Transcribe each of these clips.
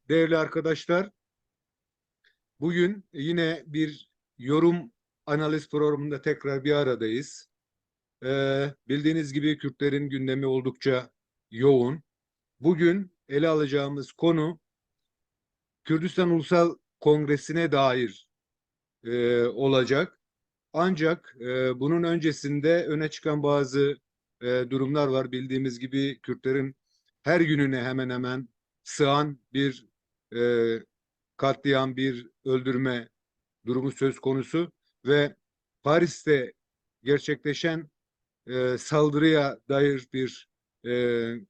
değerli arkadaşlar. Bugün yine bir yorum analiz programında tekrar bir aradayız. Bildiğiniz gibi Kürtlerin gündemi oldukça yoğun. Bugün ele alacağımız konu Kürdistan Ulusal Kongresi'ne dair olacak. Ancak bunun öncesinde öne çıkan bazı durumlar var. Bildiğimiz gibi Kürtlerin her gününe hemen hemen sığan bir e, katliam, bir öldürme durumu söz konusu ve Paris'te gerçekleşen saldırıya dair bir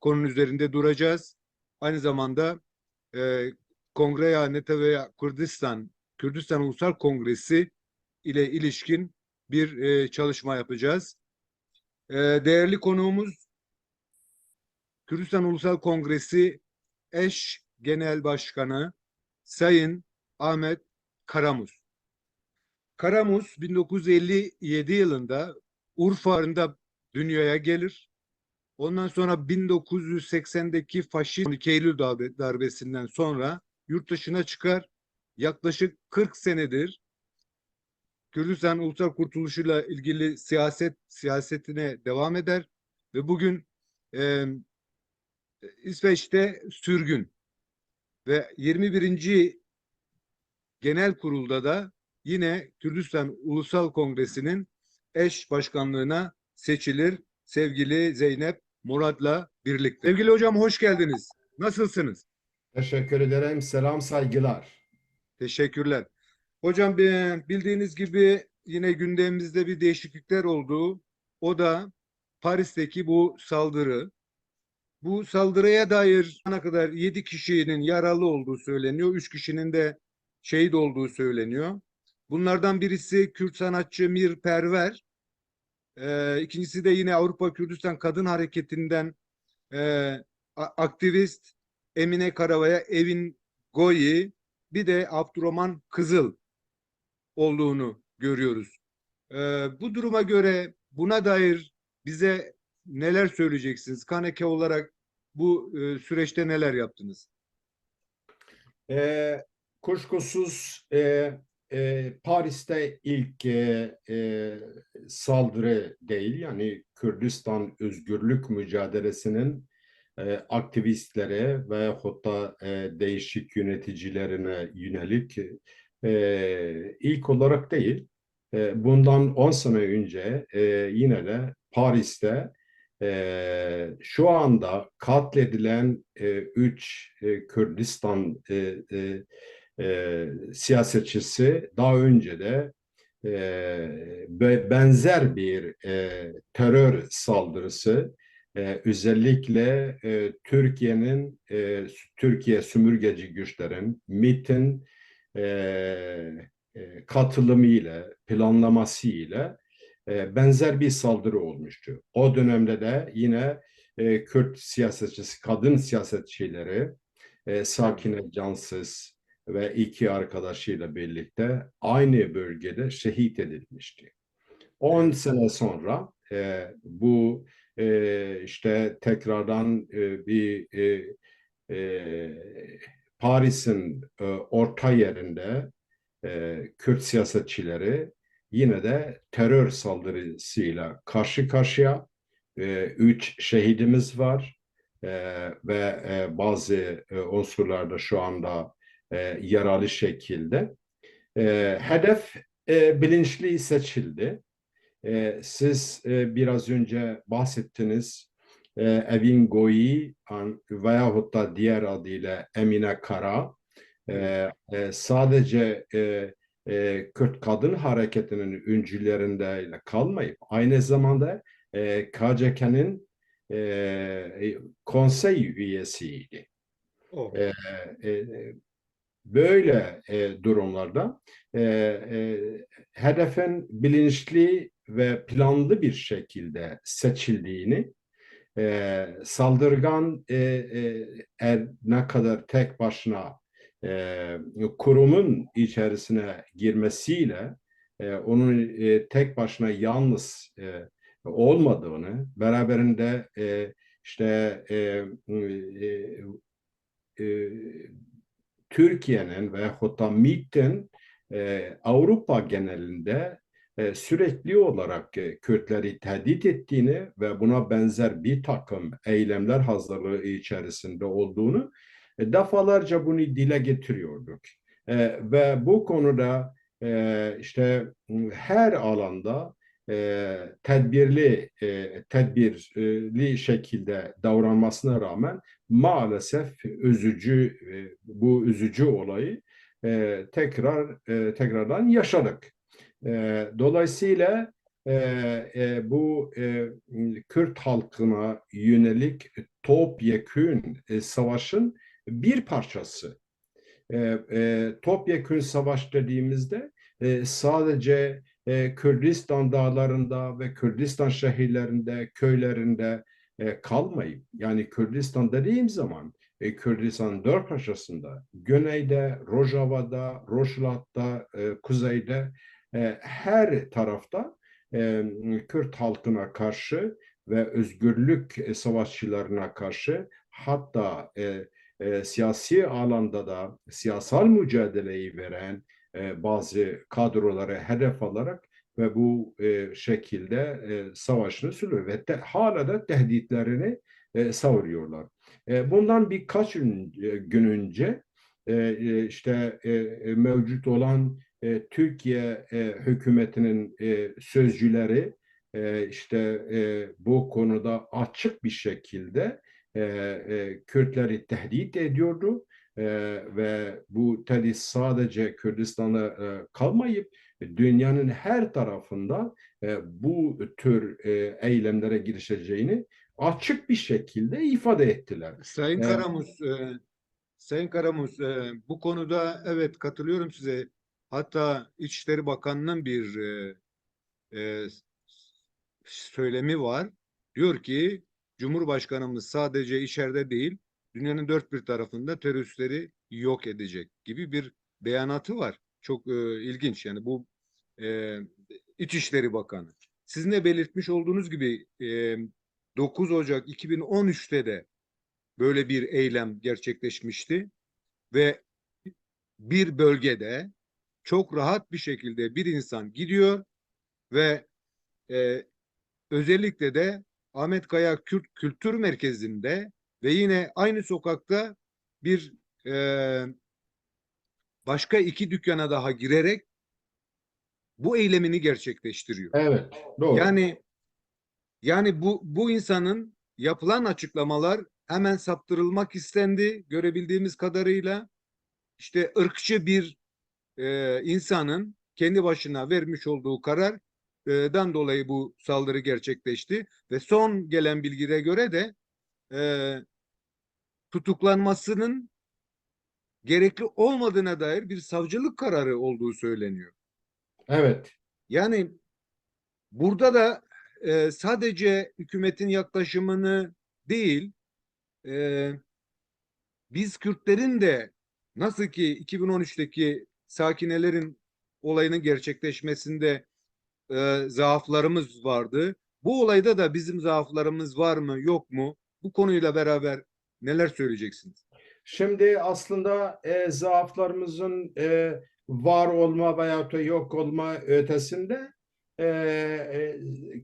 konunun üzerinde duracağız. Aynı zamanda e, Kongreya Netevaya Kürdistan Ulusal Kongresi ile ilişkin bir çalışma yapacağız. Değerli konuğumuz Kürdistan Ulusal Kongresi eş genel başkanı Sayın Ahmet Karamuz. Karamuz 1957 yılında Urfa'ında dünyaya gelir. Ondan sonra 1980'deki faşist 12 Eylül darbesinden sonra yurt dışına çıkar. Yaklaşık 40 senedir Kürdistan Ulusal Kurtuluşu'yla ilgili siyasetine devam eder ve bugün e, İsveç'te sürgün ve 21. Genel Kurulda da yine Kürdistan Ulusal Kongresi'nin eş başkanlığına seçilir sevgili Zeynep Murat'la birlikte. Sevgili hocam hoş geldiniz. Nasılsınız? Teşekkür ederim. Selam, saygılar. Teşekkürler. Hocam bildiğiniz gibi yine gündemimizde bir değişiklikler oldu. O da Paris'teki bu saldırı. Bu saldırıya dair ana kadar 7 kişinin yaralı olduğu söyleniyor. 3 kişinin de şehit olduğu söyleniyor. Bunlardan birisi Kürt sanatçı Mir Perver. İkincisi de yine Avrupa Kürdistan Kadın Hareketi'nden e, aktivist Emine Karavaya Evin Goyi, bir de Abdurrahman Kızıl olduğunu görüyoruz. Bu duruma göre buna dair bize neler söyleyeceksiniz? Kaneke olarak bu süreçte neler yaptınız? Ee, Kuşkusuz Paris'te ilk saldırı değil. Yani Kürdistan özgürlük mücadelesinin aktivistlere ve hatta değişik yöneticilerine yönelik ilk olarak değil. Bundan 10 sene önce yine de Paris'te şu anda katledilen 3 Kürdistan siyasetçisi daha önce de benzer bir terör saldırısı özellikle Türkiye sömürgeci güçlerin MİT'in katılımıyla, planlamasıyla benzer bir saldırı olmuştu. O dönemde de yine Kürt siyasetçisi, kadın siyasetçileri Sakine Cansız ve 2 arkadaşıyla birlikte aynı bölgede şehit edilmişti. 10 Evet, sene sonra bu işte tekrardan bir Paris'in orta yerinde Kürt siyasetçileri yine de terör saldırısıyla karşı karşıya. 3 şehidimiz var ve bazı unsurlarda şu anda yaralı şekilde. Hedef bilinçli seçildi. Siz biraz önce bahsettiniz. Evin Goyi veyahut da diğer adıyla Emine Kara evet, sadece Kürt Kadın Hareketi'nin öncüleriyle kalmayıp aynı zamanda KCK'nin konsey üyesiydi. o. E, e, Böyle durumlarda hedefin bilinçli ve planlı bir şekilde seçildiğini, saldırgan ne kadar tek başına kurumun içerisine girmesiyle onun tek başına yalnız olmadığını, beraberinde işte e, Türkiye'nin ve hatta MİT'in Avrupa genelinde sürekli olarak Kürtleri tehdit ettiğini ve buna benzer bir takım eylemler hazırlığı içerisinde olduğunu defalarca bunu dile getiriyorduk. Ve bu konuda işte her alanda tedbirli şekilde davranmasına rağmen maalesef bu üzücü olayı tekrardan yaşadık. Dolayısıyla bu Kürt halkına yönelik topyekün savaşın bir parçası. Topyekün savaş dediğimizde sadece Kürdistan dağlarında ve Kürdistan şehirlerinde, köylerinde kalmayıp, yani Kürdistan dediğim zaman Kürdistan dört parçasında, güneyde, Rojava'da, Rojlat'ta, kuzeyde, her tarafta Kürt halkına karşı ve özgürlük savaşçılarına karşı, hatta siyasi alanda da siyasal mücadeleyi veren bazı kadroları hedef alarak ve bu şekilde savaşını sürdürüyor ve hala da tehditlerini savuruyorlar. Bundan birkaç gün önce işte mevcut olan Türkiye hükümetinin sözcüleri işte bu konuda açık bir şekilde Kürtleri tehdit ediyordu ve bu tehdit sadece Kürdistan'da kalmayıp dünyanın her tarafında bu tür eylemlere girişeceğini açık bir şekilde ifade ettiler. Sayın E, Karamuz, Sayın Karamuz, bu konuda evet katılıyorum size. Hatta İçişleri Bakanı'nın bir e, söylemi var. Diyor ki Cumhurbaşkanımız sadece içeride değil, dünyanın dört bir tarafında teröristleri yok edecek gibi bir beyanatı var. Çok ilginç yani bu e, İçişleri Bakanı. Sizin de belirtmiş olduğunuz gibi 9 Ocak 2013'te de böyle bir eylem gerçekleşmişti ve bir bölgede çok rahat bir şekilde bir insan gidiyor ve e, özellikle de Ahmet Kaya Kürt Kültür Merkezi'nde ve yine aynı sokakta bir e, başka iki dükkana daha girerek bu eylemini gerçekleştiriyor. evet, doğru. Yani bu insanın yapılan açıklamalar hemen saptırılmak istendi görebildiğimiz kadarıyla. İşte ırkçı bir insanın kendi başına vermiş olduğu karardan dolayı bu saldırı gerçekleşti ve son gelen bilgilere göre de e, tutuklanmasının gerekli olmadığına dair bir savcılık kararı olduğu söyleniyor. Evet, Yani burada da sadece hükümetin yaklaşımını değil, e, biz Kürtlerin de nasıl ki 2013'teki sakinelerin olayının gerçekleşmesinde zaaflarımız vardı. Bu olayda da bizim zaaflarımız var mı, yok mu? Bu konuyla beraber neler söyleyeceksiniz? şimdi aslında zaaflarımızın var olma veyahut da yok olma ötesinde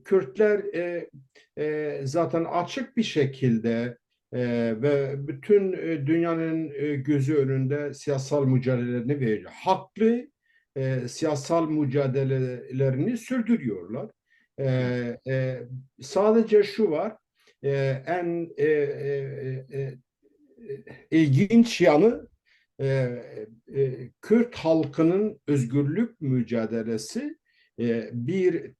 Kürtler zaten açık bir şekilde ve bütün dünyanın gözü önünde siyasal mücadelelerini veriyor. Haklı siyasal mücadelelerini sürdürüyorlar. E, Evet. Sadece şu var, en ilginç yanı e, Kürt halkının özgürlük mücadelesi bir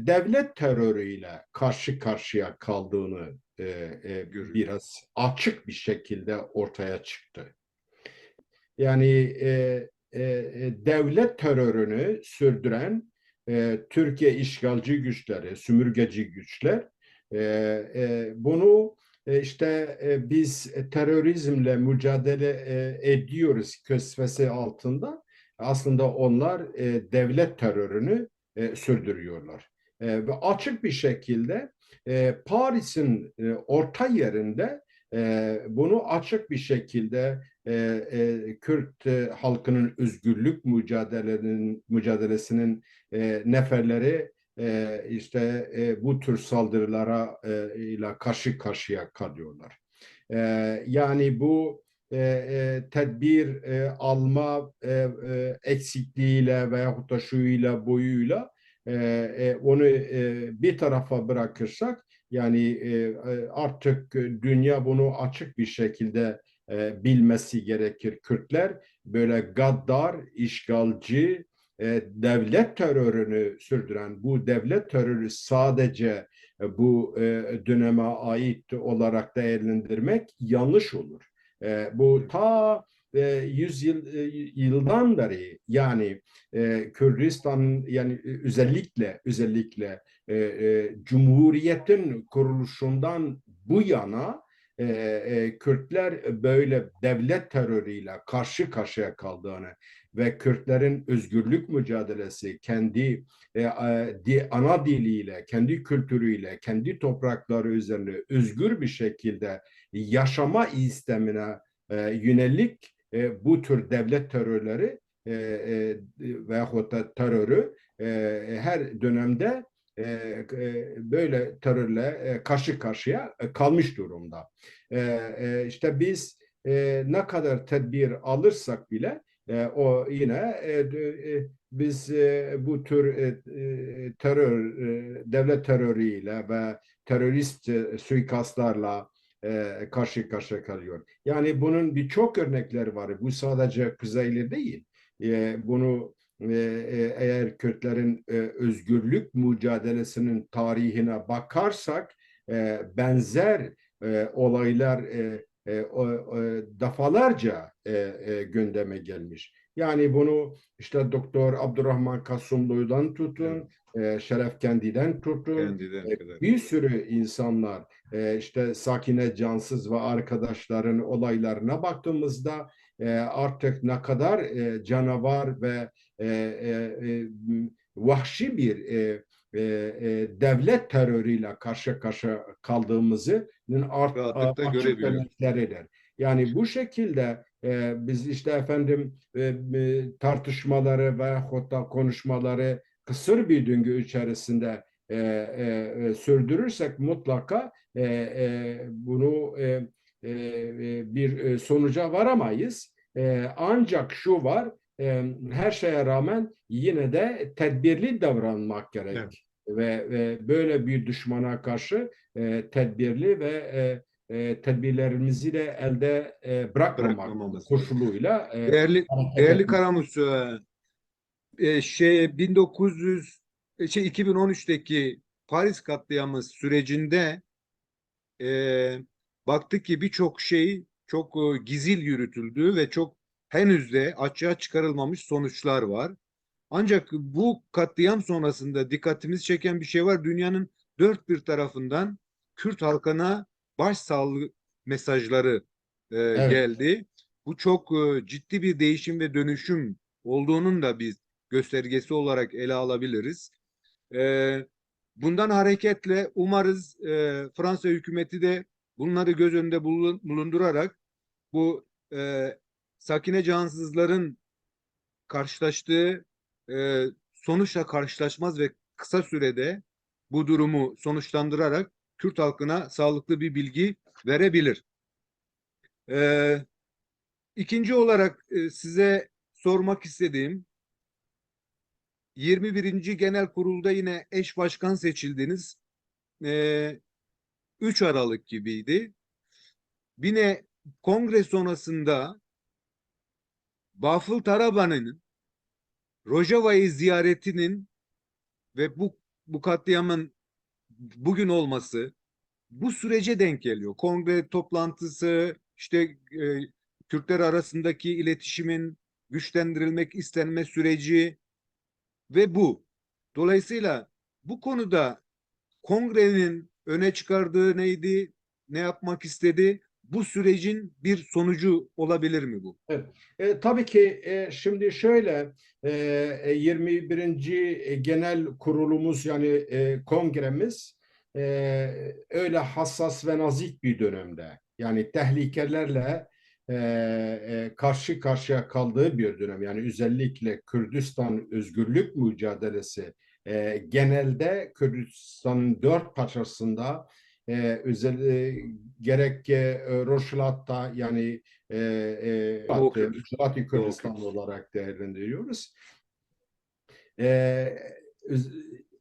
devlet terörüyle karşı karşıya kaldığını Görüyoruz. biraz açık bir şekilde ortaya çıktı. Yani devlet terörünü sürdüren Türkiye işgalci güçleri, sömürgeci güçler bunu işte biz terörizmle mücadele ediyoruz kösvesi altında. Aslında onlar devlet terörünü sürdürüyorlar. Ve açık bir şekilde Paris'in orta yerinde Bunu açık bir şekilde Kürt halkının özgürlük mücadelesinin neferleri işte bu tür saldırılara ile karşı karşıya kalıyorlar. Yani bu tedbir alma eksikliğiyle veyahut da şuyla boyuyla onu bir tarafa bırakırsak yani artık dünya bunu açık bir şekilde bilmesi gerekir. Kürtler böyle gaddar, işgalci, devlet terörünü sürdüren bu devlet terörü sadece bu döneme ait olarak değerlendirmek yanlış olur. Bu ta 100 yıldan beri yani Kürdistan yani özellikle Cumhuriyet'in kuruluşundan bu yana Kürtler böyle devlet terörüyle karşı karşıya kaldığını ve Kürtlerin özgürlük mücadelesi kendi ana diliyle, kendi kültürüyle, kendi toprakları üzerine özgür bir şekilde yaşama istemine yönelik bu tür devlet terörleri veyahut da terörü her dönemde böyle terörle karşı karşıya kalmış durumda. İşte biz ne kadar tedbir alırsak bile o yine biz bu tür terör, devlet terörüyle ve terörist suikastlarla karşı karşıya kalıyor. Yani bunun birçok örnekleri var. Bu sadece Kuzeyli değil. Bunu eğer Kürtlerin özgürlük mücadelesinin tarihine bakarsak benzer olaylar defalarca gündeme gelmiş. Yani bunu işte Doktor Abdurrahman Kasımlı'dan tutun, Şeref Kendi'den tutun, Kendinden kadar. bir sürü insanlar işte Sakine Cansız ve arkadaşların olaylarına baktığımızda artık ne kadar canavar ve vahşi bir devlet terörüyle karşı karşıya kaldığımızın Rahatlıkla açık görebiliyor. örnekleridir. Yani bu şekilde biz işte efendim tartışmaları ve hatta konuşmaları kısır bir döngü içerisinde sürdürürsek mutlaka bunu bir sonuca varamayız. Ancak şu var, her şeye rağmen yine de tedbirli davranmak Evet. gerek ve böyle bir düşmana karşı tedbirli ve tedbirlerimizi de elde bırakmamak Bırakmamamız lazım. koşuluyla hareket Değerli etmek. Karamus, 1900 2013'teki Paris katliamı sürecinde e, baktık ki birçok şey çok gizil yürütüldü ve çok henüz de açığa çıkarılmamış sonuçlar var. Ancak bu katliam sonrasında dikkatimizi çeken bir şey var. Dünyanın dört bir tarafından Kürt halkına başsağlığı mesajları Evet, geldi. Bu çok ciddi bir değişim ve dönüşüm olduğunun da biz göstergesi olarak ele alabiliriz. E, Bundan hareketle umarız Fransa hükümeti de bunları göz önünde bulundurarak bu Sakine Cansızların karşılaştığı sonuçla karşılaşmaz ve kısa sürede bu durumu sonuçlandırarak Kürt halkına sağlıklı bir bilgi verebilir. E, ikinci olarak size sormak istediğim 21. Genel Kurul'da yine eş başkan seçildiniz. E, 3 Aralık gibiydi. Yine kongre sonrasında Bafıl Taraban'ın Rojava'yı ziyaretinin ve bu katliamın bugün olması bu sürece denk geliyor. Kongre toplantısı, işte Kürtler arasındaki iletişimin güçlendirilmek istenme süreci ve bu. Dolayısıyla bu konuda kongrenin öne çıkardığı neydi? Ne yapmak istedi? Bu sürecin bir sonucu olabilir mi bu? evet. Tabii ki şimdi şöyle 21. Genel Kurulumuz yani kongremiz öyle hassas ve nazik bir dönemde. Yani tehlikelerle karşı karşıya kaldığı bir dönem. Yani özellikle Kürdistan özgürlük mücadelesi genelde Kürdistan'ın dört parçasında özel gerek Rojava'da yani Doğu Kürdistan. Batı Doğu Kürdistan Kürdistan. olarak değerlendiriyoruz. E,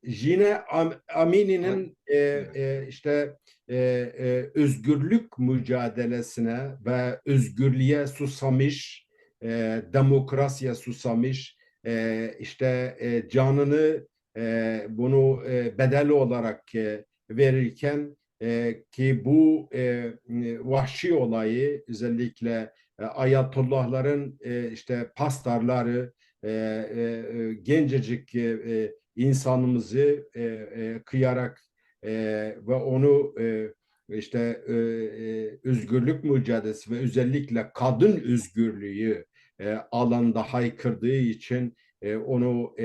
Yine Ha, Amini'nin evet. işte özgürlük mücadelesine ve özgürlüğe susamış, demokrasiye susamış, işte canını bunu bedeli olarak verirken ki bu vahşi olayı özellikle ayatollahların işte pastarları gencecik insanımızı kıyarak ve onu işte özgürlük mücadelesi ve özellikle kadın özgürlüğü alanda haykırdığı için onu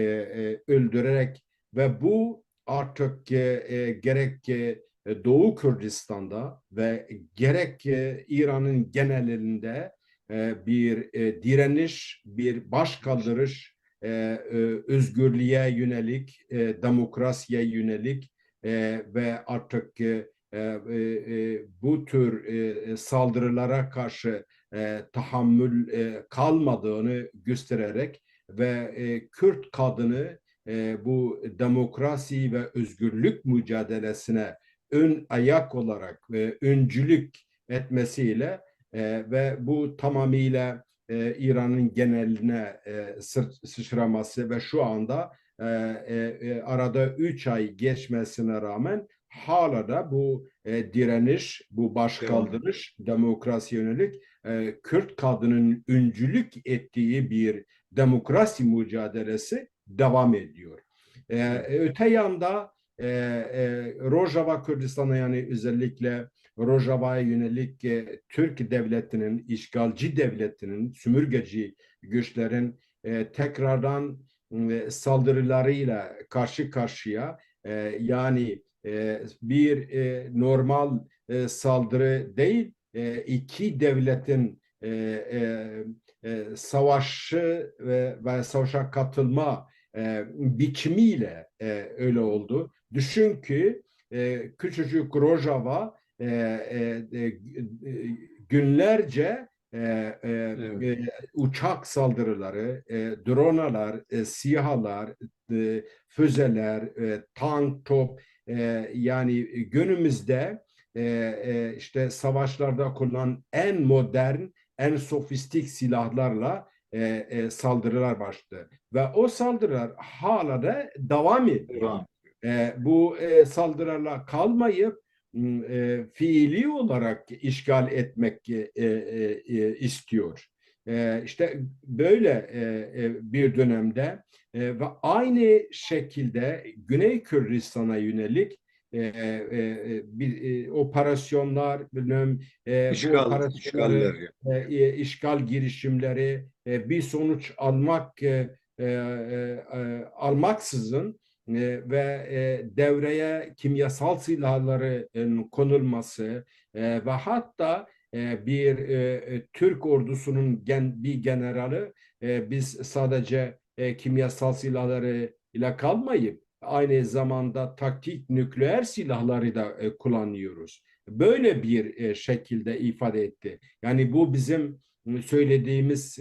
öldürerek ve bu artık gerek Doğu Kürdistan'da ve gerek İran'ın genelinde bir direniş, bir başkaldırış, özgürlüğe yönelik, demokrasiye yönelik ve artık bu tür saldırılara karşı tahammül kalmadığını göstererek ve Kürt kadını bu demokrasi ve özgürlük mücadelesine ön ayak olarak öncülük etmesiyle ve bu tamamıyla İran'ın geneline sıçraması ve şu anda arada 3 ay geçmesine rağmen hala da bu direniş, bu Devam ediyor. başkaldırış, demokrasi yönelik Kürt kadının öncülük ettiği bir demokrasi mücadelesi devam ediyor. Evet. Öte yanda Rojava Kürdistan'a yani özellikle Rojava'ya yönelik Türk devletinin, işgalci devletinin, sömürgeci güçlerin tekrardan saldırılarıyla karşı karşıya yani bir normal saldırı değil, iki devletin savaşı ve savaşa katılma biçimiyle öyle oldu. Düşün ki küçücük Rojava günlerce Evet. uçak saldırıları, dronalar, SİHA'lar, füzeler, tank, top yani günümüzde işte savaşlarda kullanılan en modern, en sofistik silahlarla saldırılar başladı. Ve o saldırılar hala da devam ediyor. Devam. Bu saldırılarla kalmayıp fiili olarak işgal etmek istiyor. İşte böyle bir dönemde ve aynı şekilde Güney Kürdistan'a yönelik bir operasyonlar, bilmem, bu İşgaller operasyonları, yani. işgal girişimleri bir sonuç almaksızın ve devreye kimyasal silahların konulması ve hatta bir Türk ordusunun bir generali biz sadece kimyasal silahları ile kalmayıp aynı zamanda taktik nükleer silahları da kullanıyoruz. Böyle bir şekilde ifade etti. Yani bu bizim söylediğimiz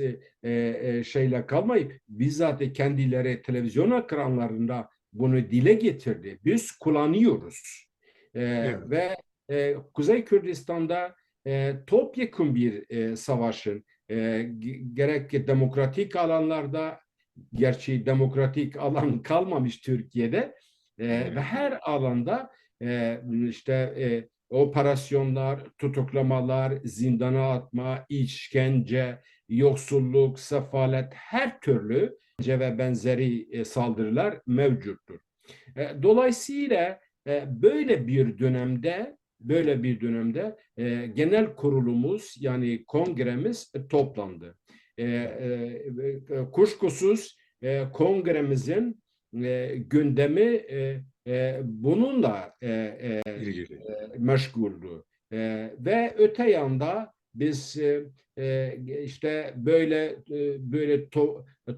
şeyle kalmayıp bizzat kendileri televizyon ekranlarında bunu dile getirdi. Biz kullanıyoruz. Evet. Ve Kuzey Kürdistan'da topyekun bir savaşın gerek demokratik alanlarda, gerçi demokratik alan kalmamış Türkiye'de ve Evet. her alanda işte operasyonlar, tutuklamalar, zindana atma, işkence, yoksulluk, sefalet her türlü ve benzeri saldırılar mevcuttur. Dolayısıyla böyle bir dönemde genel kurulumuz yani kongremiz toplandı. Kuşkusuz kongremizin gündemi bununla İlgili. meşguldü. Ve öte yanda biz işte böyle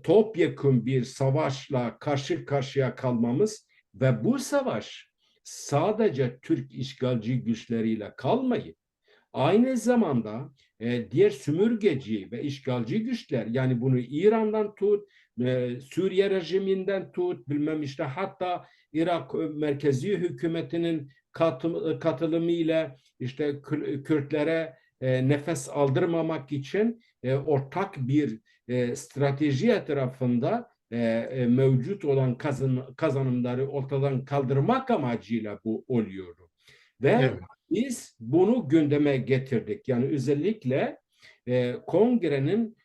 topyekun bir savaşla karşı karşıya kalmamız ve bu savaş sadece Türk işgalci güçleriyle kalmayıp aynı zamanda diğer sömürgeci ve işgalci güçler, yani bunu İran'dan tut, Suriye rejiminden tut, bilmem işte hatta Irak merkezi hükümetinin katılımıyla işte Kürtlere nefes aldırmamak için ortak bir strateji etrafında mevcut olan kazanımları ortadan kaldırmak amacıyla bu oluyor. Ve Evet. biz bunu gündeme getirdik. Yani özellikle kongrenin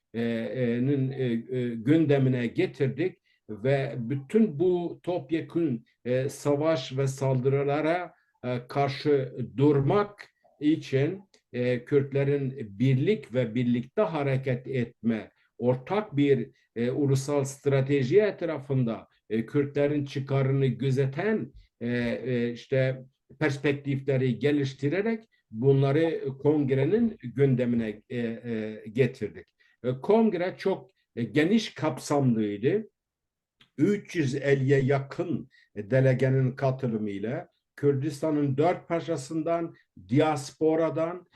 gündemine getirdik ve bütün bu topyekun savaş ve saldırılara karşı durmak için Kürtlerin birlik ve birlikte hareket etme, ortak bir ulusal strateji etrafında Kürtlerin çıkarını gözeten işte perspektifleri geliştirerek bunları kongrenin gündemine getirdik. Kongre çok geniş kapsamlıydı. 350'ye yakın delegenin katılımıyla Kürdistan'ın dört parçasından, diasporadan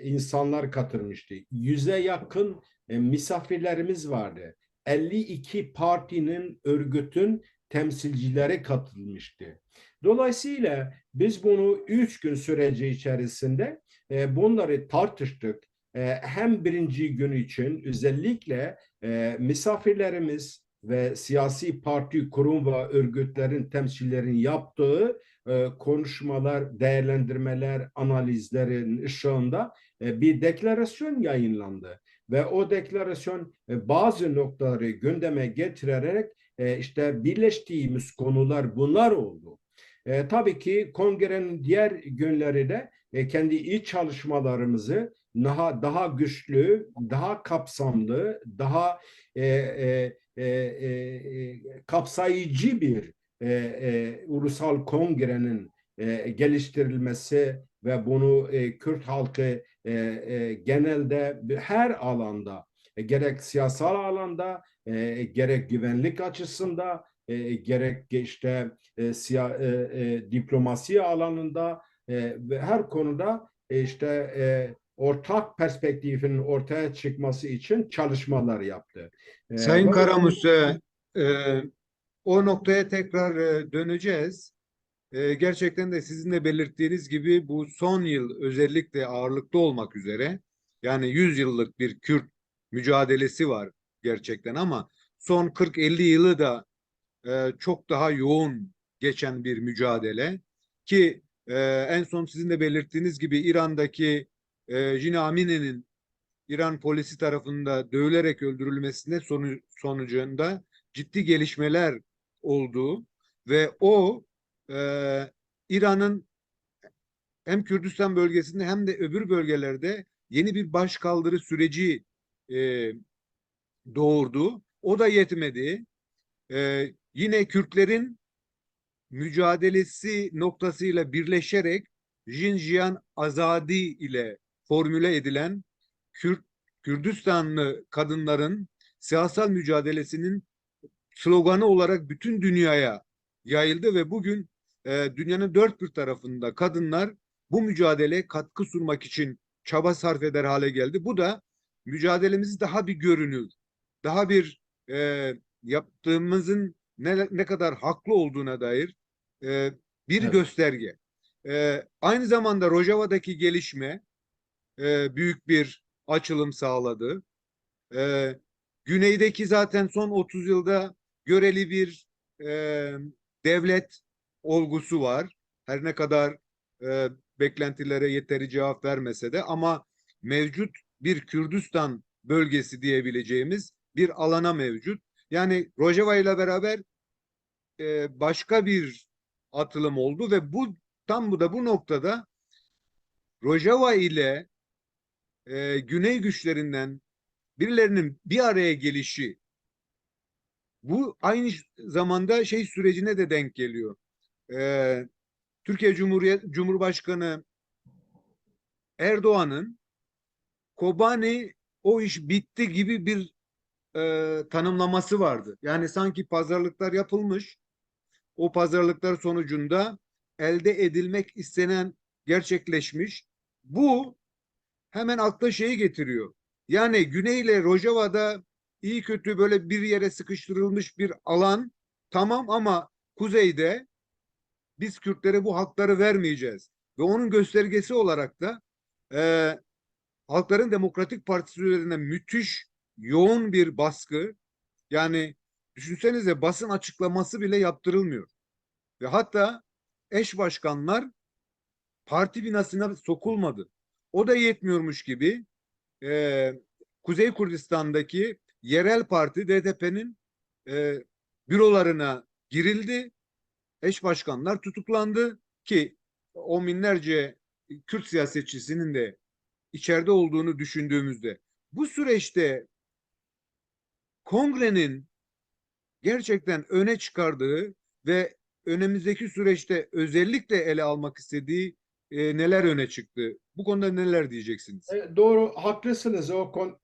insanlar katılmıştı. 100'e yakın misafirlerimiz vardı. 52 partinin, örgütün temsilcileri katılmıştı. Dolayısıyla biz bunu 3 gün süreci içerisinde bunları tartıştık. Hem birinci gün için özellikle misafirlerimiz ve siyasi parti, kurum ve örgütlerin temsilcilerin yaptığı konuşmalar, değerlendirmeler, analizlerin ışığında bir deklarasyon yayınlandı. Ve o deklarasyon bazı noktaları gündeme getirerek işte birleştiğimiz konular bunlar oldu. Tabii ki kongrenin diğer günleri de kendi iç çalışmalarımızı daha güçlü, daha kapsamlı, daha kapsayıcı bir ulusal kongrenin geliştirilmesi ve bunu Kürt halkı genelde her alanda gerek siyasal alanda gerek güvenlik açısında gerek işte diplomasi alanında ve her konuda işte ortak perspektifinin ortaya çıkması için çalışmalar yaptı. Sayın Ve Karamuz, e, o noktaya tekrar döneceğiz. Gerçekten de sizin de belirttiğiniz gibi bu son yıl özellikle ağırlıkta olmak üzere, yani 100 yıllık bir Kürt mücadelesi var gerçekten, ama son 40-50 yılı da çok daha yoğun geçen bir mücadele ki en son sizin de belirttiğiniz gibi İran'daki Jina Amine'nin İran polisi tarafında dövülerek öldürülmesinde sonucunda ciddi gelişmeler olduğu ve o e, İran'ın hem Kürdistan bölgesinde hem de öbür bölgelerde yeni bir başkaldırı süreci e, doğurdu. O da yetmedi. Yine Kürtlerin mücadelesi noktasıyla birleşerek Jinjiyan Azadi ile formüle edilen Kürt, Kürdistanlı kadınların siyasal mücadelesinin sloganı olarak bütün dünyaya yayıldı ve bugün dünyanın dört bir tarafında kadınlar bu mücadeleye katkı sunmak için çaba sarf eder hale geldi. Bu da mücadelemizi daha bir görünür, daha bir yaptığımızın ne kadar haklı olduğuna dair e, bir evet, gösterge. Aynı zamanda Rojava'daki gelişme büyük bir açılım sağladı. E, Güneydeki zaten son 30 yılda göreli bir e, devlet olgusu var. Her ne kadar beklentilere yeteri cevap vermese de, ama mevcut bir Kürdistan bölgesi diyebileceğimiz bir alana mevcut. Yani Rojava ile beraber başka bir atılım oldu ve bu noktada Rojava ile Güney güçlerinden birilerinin bir araya gelişi, bu aynı zamanda şey sürecine de denk geliyor. Türkiye Cumhurbaşkanı Erdoğan'ın Kobani o iş bitti gibi bir tanımlaması vardı. Yani sanki pazarlıklar yapılmış, o pazarlıklar sonucunda elde edilmek istenen gerçekleşmiş. Bu hemen akla şeyi getiriyor. Yani Güney ile Rojava'da iyi kötü böyle bir yere sıkıştırılmış bir alan tamam ama kuzeyde biz Kürtlere bu hakları vermeyeceğiz. Ve onun göstergesi olarak da e, Halkların Demokratik Partisi üzerine müthiş yoğun bir baskı. Yani düşünsenize basın açıklaması bile yaptırılmıyor. Ve hatta eş başkanlar parti binasına sokulmadı. O da yetmiyormuş gibi e, Kuzey Kürdistan'daki yerel parti DTP'nin e, bürolarına girildi. Eş başkanlar tutuklandı ki o binlerce Kürt siyasetçisinin de içeride olduğunu düşündüğümüzde bu süreçte kongrenin gerçekten öne çıkardığı ve önümüzdeki süreçte özellikle ele almak istediği neler öne çıktı? Bu konuda neler diyeceksiniz? Doğru, haklısınız.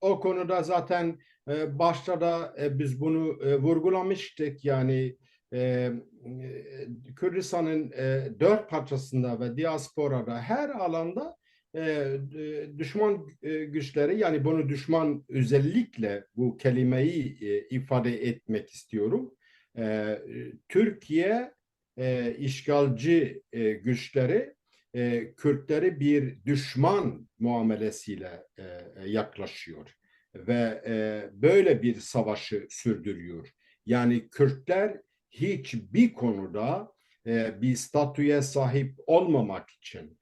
O konuda zaten başta da biz bunu vurgulamıştık. Yani Kürdistan'ın dört parçasında ve diasporada her alanda düşman güçleri, yani bunu düşman, özellikle bu kelimeyi ifade etmek istiyorum. Türkiye işgalci güçleri Kürtleri bir düşman muamelesiyle yaklaşıyor ve böyle bir savaşı sürdürüyor. Yani Kürtler hiçbir konuda bir statüye sahip olmamak için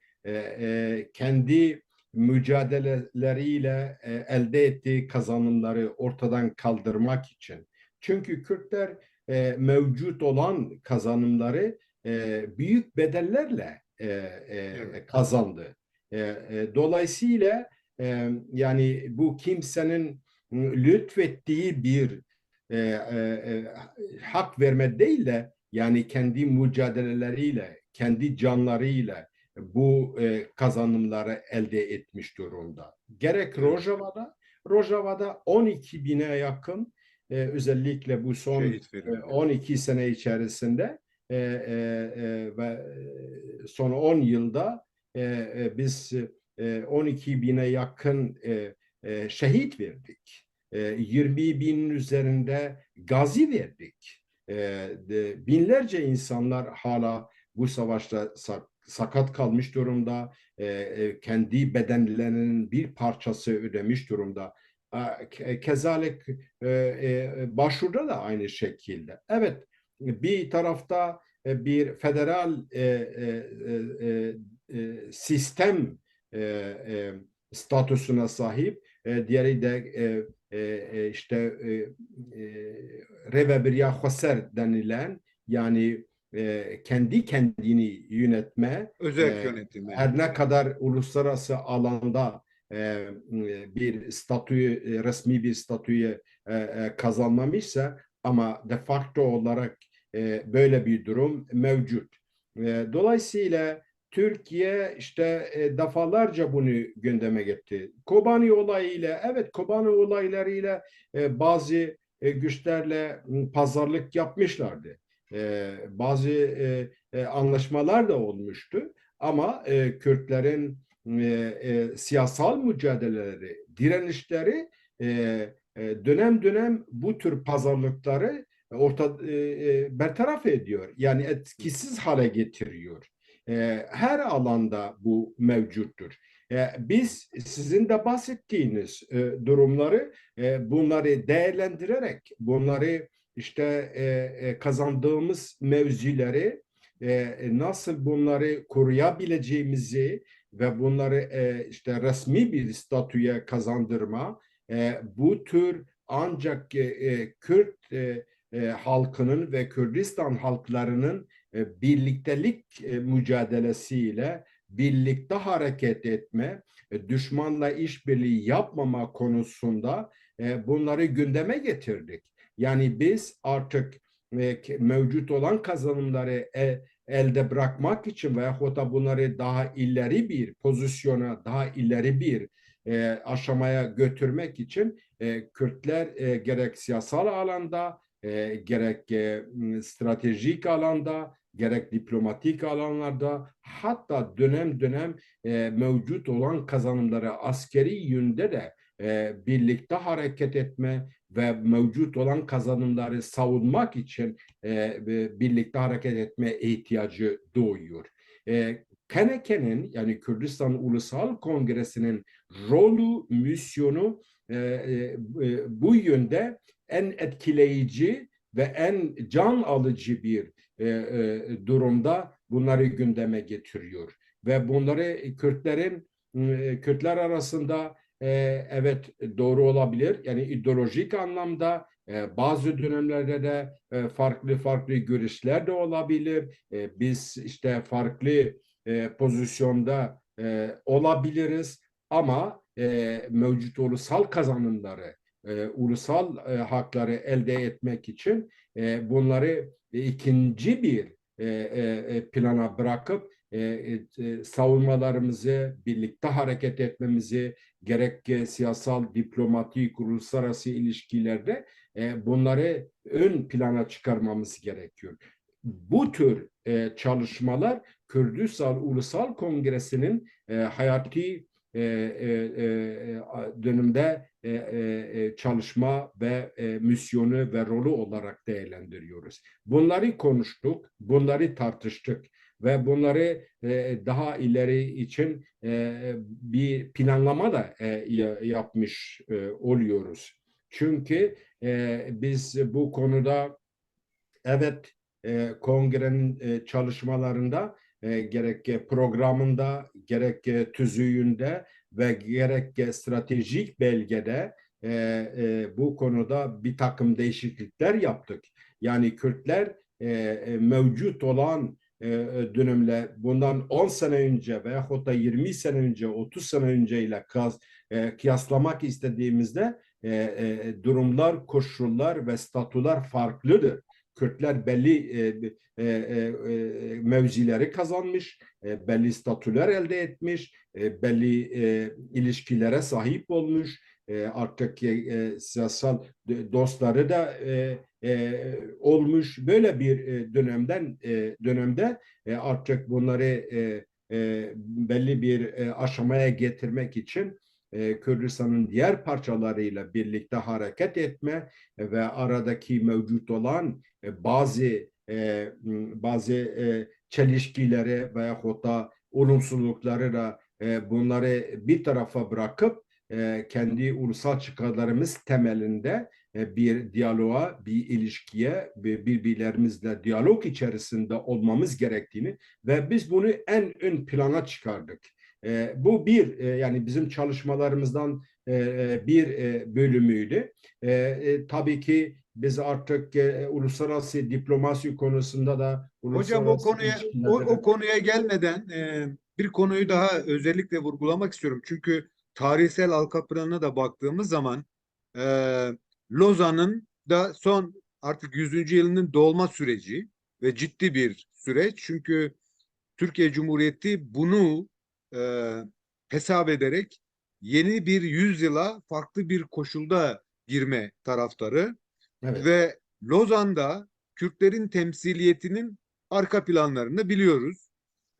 kendi mücadeleleriyle elde ettiği kazanımları ortadan kaldırmak için. Çünkü Kürtler mevcut olan kazanımları büyük bedellerle Evet. kazandı. Dolayısıyla yani bu kimsenin lütfettiği bir hak verme değil de, yani kendi mücadeleleriyle, kendi canlarıyla bu kazanımları elde etmiş durumda. Gerek Evet. Rojava'da 12 bine yakın özellikle bu son Şehit verildi. 12 sene içerisinde ve son 10 yılda biz 12 bine yakın şehit verdik. 20 binin üzerinde gazi verdik. Binlerce insanlar hala bu savaşta sakat kalmış durumda. Kendi bedenlerinin bir parçası ödemiş durumda. Kezalik başvuruda da aynı şekilde. Evet, bir tarafta bir federal sistem statüsüne sahip, diğeri de işte Revebirya Hosser denilen, yani kendi kendini yönetme, Özerk yönetim, evet. her ne kadar uluslararası alanda bir statüyü, resmi bir statüyü kazanmamışsa, ama de facto olarak böyle bir durum mevcut. Dolayısıyla Türkiye işte defalarca bunu gündeme getirdi. Kobani olayıyla, evet, Kobani olaylarıyla bazı güçlerle pazarlık yapmışlardı. Bazı anlaşmalar da olmuştu. Ama Kürtlerin siyasal mücadeleleri, direnişleri dönem dönem bu tür pazarlıkları bertaraf ediyor. Yani etkisiz hale getiriyor. Her alanda bu mevcuttur. Biz sizin de bahsettiğiniz durumları, bunları değerlendirerek, bunları işte kazandığımız mevzileri nasıl bunları koruyabileceğimizi ve bunları işte resmi bir statüye kazandırma, bu tür ancak Kürt halkının ve Kürdistan halklarının birliktelik mücadelesiyle birlikte hareket etme, düşmanla işbirliği yapmama konusunda bunları gündeme getirdik. Yani biz artık mevcut olan kazanımları elde bırakmak için veyahut da bunları daha ileri bir pozisyona, daha ileri bir aşamaya götürmek için Kürtler gerek siyasal alanda, gerek stratejik alanda, gerek diplomatik alanlarda, hatta dönem dönem mevcut olan kazanımları askeri yönde de birlikte hareket etme ve mevcut olan kazanımları savunmak için birlikte hareket etme ihtiyacı doğuyor. Keneke'nin, yani Kürdistan Ulusal Kongresi'nin rolü, misyonu bu yönde en etkileyici ve en can alıcı bir durumda bunları gündeme getiriyor. Ve bunları Kürtler arasında evet doğru olabilir. Yani ideolojik anlamda bazı dönemlerde de farklı farklı görüşler de olabilir. Biz işte farklı pozisyonda olabiliriz ama mevcut ulusal kazanımları, ulusal hakları elde etmek için bunları ikinci bir plana bırakıp savunmalarımızı, birlikte hareket etmemizi, gerek siyasal, diplomatik, uluslararası ilişkilerde bunları ön plana çıkarmamız gerekiyor. Bu tür çalışmalar Kürdistan Ulusal Kongresi'nin hayati dönemde çalışma ve misyonu ve rolü olarak değerlendiriyoruz. Bunları konuştuk, bunları tartıştık ve bunları daha ileri için bir planlama da yapmış oluyoruz. Çünkü biz bu konuda evet kongrenin çalışmalarında gerek programında, gerek tüzüğünde ve gerek stratejik belgede bu konuda bir takım değişiklikler yaptık. Yani Kürtler mevcut olan dönemle bundan 10 sene önce veyahut da 20 sene önce, 30 sene önceyle kıyaslamak istediğimizde durumlar, koşullar ve statüler farklıdır. Kürtler belli mevzileri kazanmış, belli statüler elde etmiş, belli ilişkilere sahip olmuş, artık siyasal dostları da olmuş. Böyle bir dönemde artık bunları belli bir aşamaya getirmek için Kürdistan'ın diğer parçalarıyla birlikte hareket etme ve aradaki mevcut olan bazı çelişkileri veyahut da olumsuzlukları da bunları bir tarafa bırakıp kendi ulusal çıkarlarımız temelinde bir diyaloğa, bir ilişkiye, birbirlerimizle diyalog içerisinde olmamız gerektiğini ve biz bunu en ön plana çıkardık. Bu yani bizim çalışmalarımızdan bir bölümüydü. Tabii ki biz artık uluslararası diplomasi konusunda da Hocam o uluslararası konuya ilişkilerde de o konuya gelmeden bir konuyu daha özellikle vurgulamak istiyorum. Çünkü tarihsel arka planına da baktığımız zaman e, Lozan'ın da son artık 100. yılının dolma süreci ve ciddi bir süreç. Çünkü Türkiye Cumhuriyeti bunu e, hesap ederek yeni bir yüzyıla farklı bir koşulda girme taraftarı evet. ve Lozan'da Kürtlerin temsiliyetinin arka planlarını biliyoruz.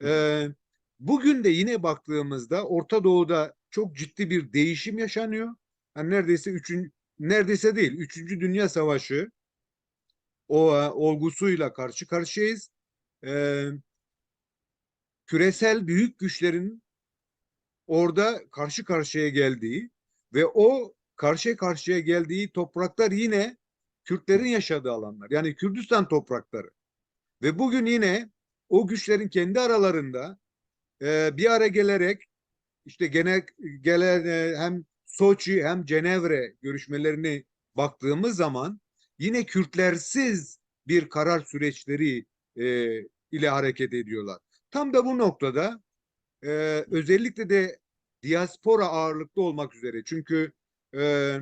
Ee, Bugün de yine baktığımızda Orta Doğu'da çok ciddi bir değişim yaşanıyor. Yani neredeyse değil, Üçüncü Dünya Savaşı olgusuyla karşı karşıyayız. Ee, Küresel büyük güçlerin orada karşı karşıya geldiği ve o karşı karşıya geldiği topraklar yine Kürtlerin yaşadığı alanlar. Yani Kürdistan toprakları. Ve bugün yine o güçlerin kendi aralarında bir araya gelerek işte gelen hem Soçi hem Cenevre görüşmelerini baktığımız zaman yine Kürtlersiz bir karar süreçleri e, ile hareket ediyorlar. Tam da bu noktada e, özellikle de diaspora ağırlıklı olmak üzere. Çünkü e,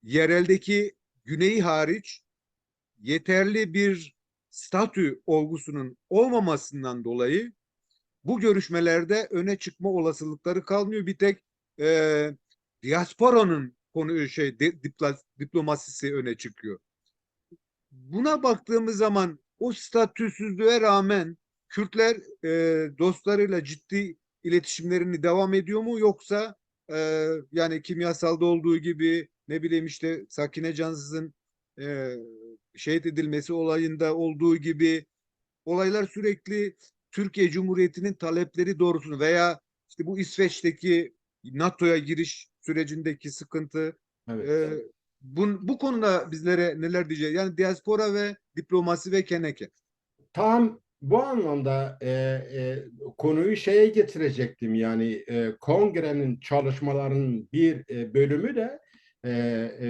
yereldeki güneyi hariç yeterli bir statü olgusunun olmamasından dolayı bu görüşmelerde öne çıkma olasılıkları kalmıyor. Bir tek diasporanın diplomasisi öne çıkıyor. Buna baktığımız zaman o statüsüzlüğe rağmen Kürtler dostlarıyla ciddi iletişimlerini devam ediyor mu, yoksa yani kimyasalda olduğu gibi, ne bileyim işte Sakine Cansız'ın şehit edilmesi olayında olduğu gibi olaylar sürekli Türkiye Cumhuriyeti'nin talepleri doğrultusunda veya işte bu İsveç'teki NATO'ya giriş sürecindeki sıkıntı, Evet. e, bu konuda bizlere neler diyecek? Yani diaspora ve diplomasi ve keneke. Tam bu anlamda konuyu şeye getirecektim. Yani kongrenin çalışmalarının bir bölümü de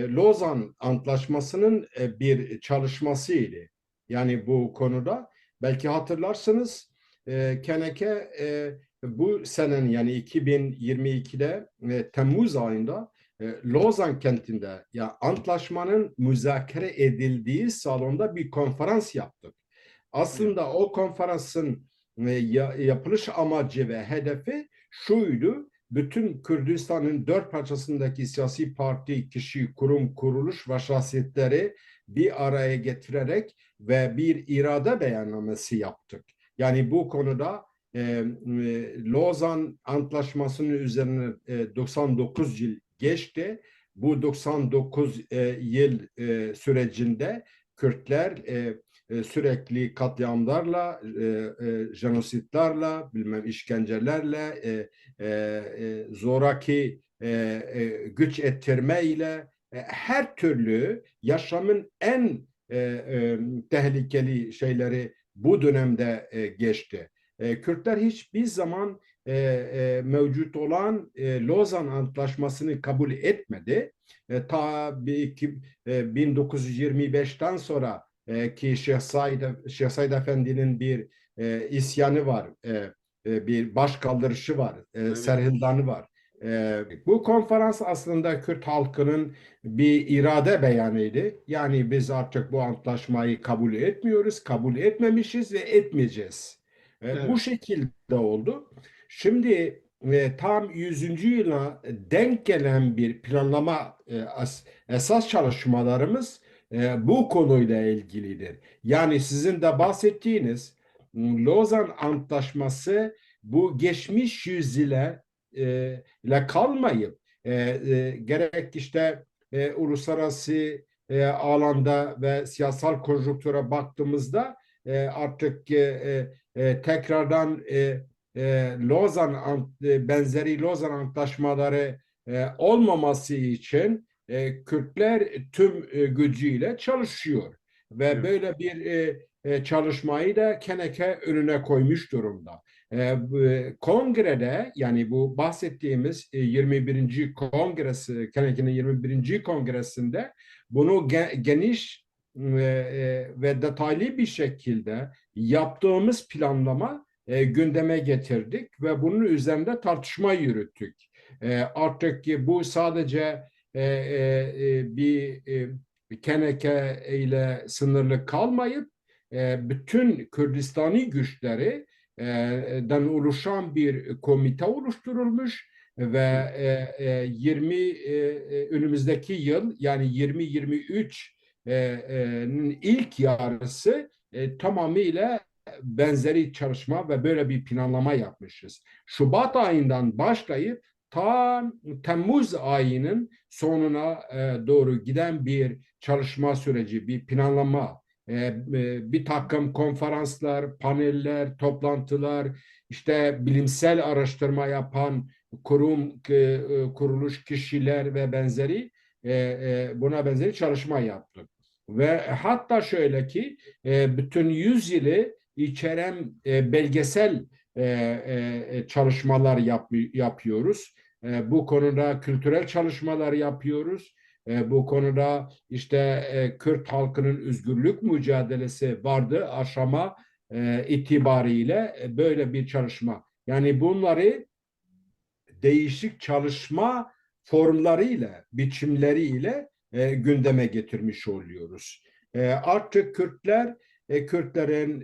Lozan Antlaşması'nın bir çalışmasıydı. Yani bu konuda belki hatırlarsınız, Keneke bu senenin yani 2022'de Temmuz ayında Lozan kentinde ya antlaşmanın müzakere edildiği salonda bir konferans yaptık. Evet, Aslında o konferansın yapılış amacı ve hedefi şuydu: bütün Kürdistan'ın dört parçasındaki siyasi parti, kişi, kurum, kuruluş ve şahsiyetleri bir araya getirerek ve bir irade beyannamesi yaptık. Yani bu konuda Lozan Antlaşması'nın üzerine 99 yıl geçti. Bu 99 yıl sürecinde Kürtler sürekli katliamlarla, jenositlerle, bilmem işkencelerle, zoraki güç ettirme ile her türlü yaşamın en tehlikeli şeyleri bu dönemde geçti. Kürtler hiçbir zaman mevcut olan Lozan Antlaşması'nı kabul etmedi. Ta 1925'ten sonra ki Şeyh Said Efendi'nin bir isyanı var, bir başkaldırışı var, evet, serhindanı var. Bu konferans aslında Kürt halkının bir irade beyanıydı. Yani biz artık bu antlaşmayı kabul etmiyoruz, kabul etmemişiz ve etmeyeceğiz. Bu evet, şekilde oldu. Şimdi tam 100. yıla denk gelen bir planlama esas çalışmalarımız bu konuyla ilgilidir. Yani sizin de bahsettiğiniz Lozan Antlaşması bu geçmiş yüzyıla ile kalmayıp gerek işte uluslararası alanda ve siyasal konjonktüre baktığımızda artık tekrardan benzeri Lozan antlaşmaları olmaması için Kürtler tüm gücüyle çalışıyor ve evet, böyle bir çalışmayı da Keneke önüne koymuş durumda. Kongrede, yani bu bahsettiğimiz 21. kongresi, Keneke'nin 21. kongresinde bunu geniş ve detaylı bir şekilde yaptığımız planlama gündeme getirdik ve bunun üzerinde tartışma yürüttük. Artık bu sadece bir Keneke ile sınırlı kalmayıp bütün Kürdistani güçleri den oluşan bir komite oluşturulmuş ve evet, 20 önümüzdeki yıl yani 2023 ilk yarısı tamamıyla benzeri çalışma ve böyle bir planlama yapmışız. Şubat ayından başlayıp ta Temmuz ayının sonuna doğru giden bir çalışma süreci, bir planlama, bir takım konferanslar, paneller, toplantılar, işte bilimsel araştırma yapan kurum, kuruluş kişiler ve benzeri buna benzeri çalışma yaptık. Ve hatta şöyle ki bütün 100 yılı içeren belgesel çalışmalar yapıyoruz. Bu konuda kültürel çalışmalar yapıyoruz. Bu konuda işte Kürt halkının özgürlük mücadelesi vardı aşama itibariyle böyle bir çalışma. Yani bunları değişik çalışma formlarıyla, biçimleriyle gündeme getirmiş oluyoruz. Artık Kürtler Kürtlerin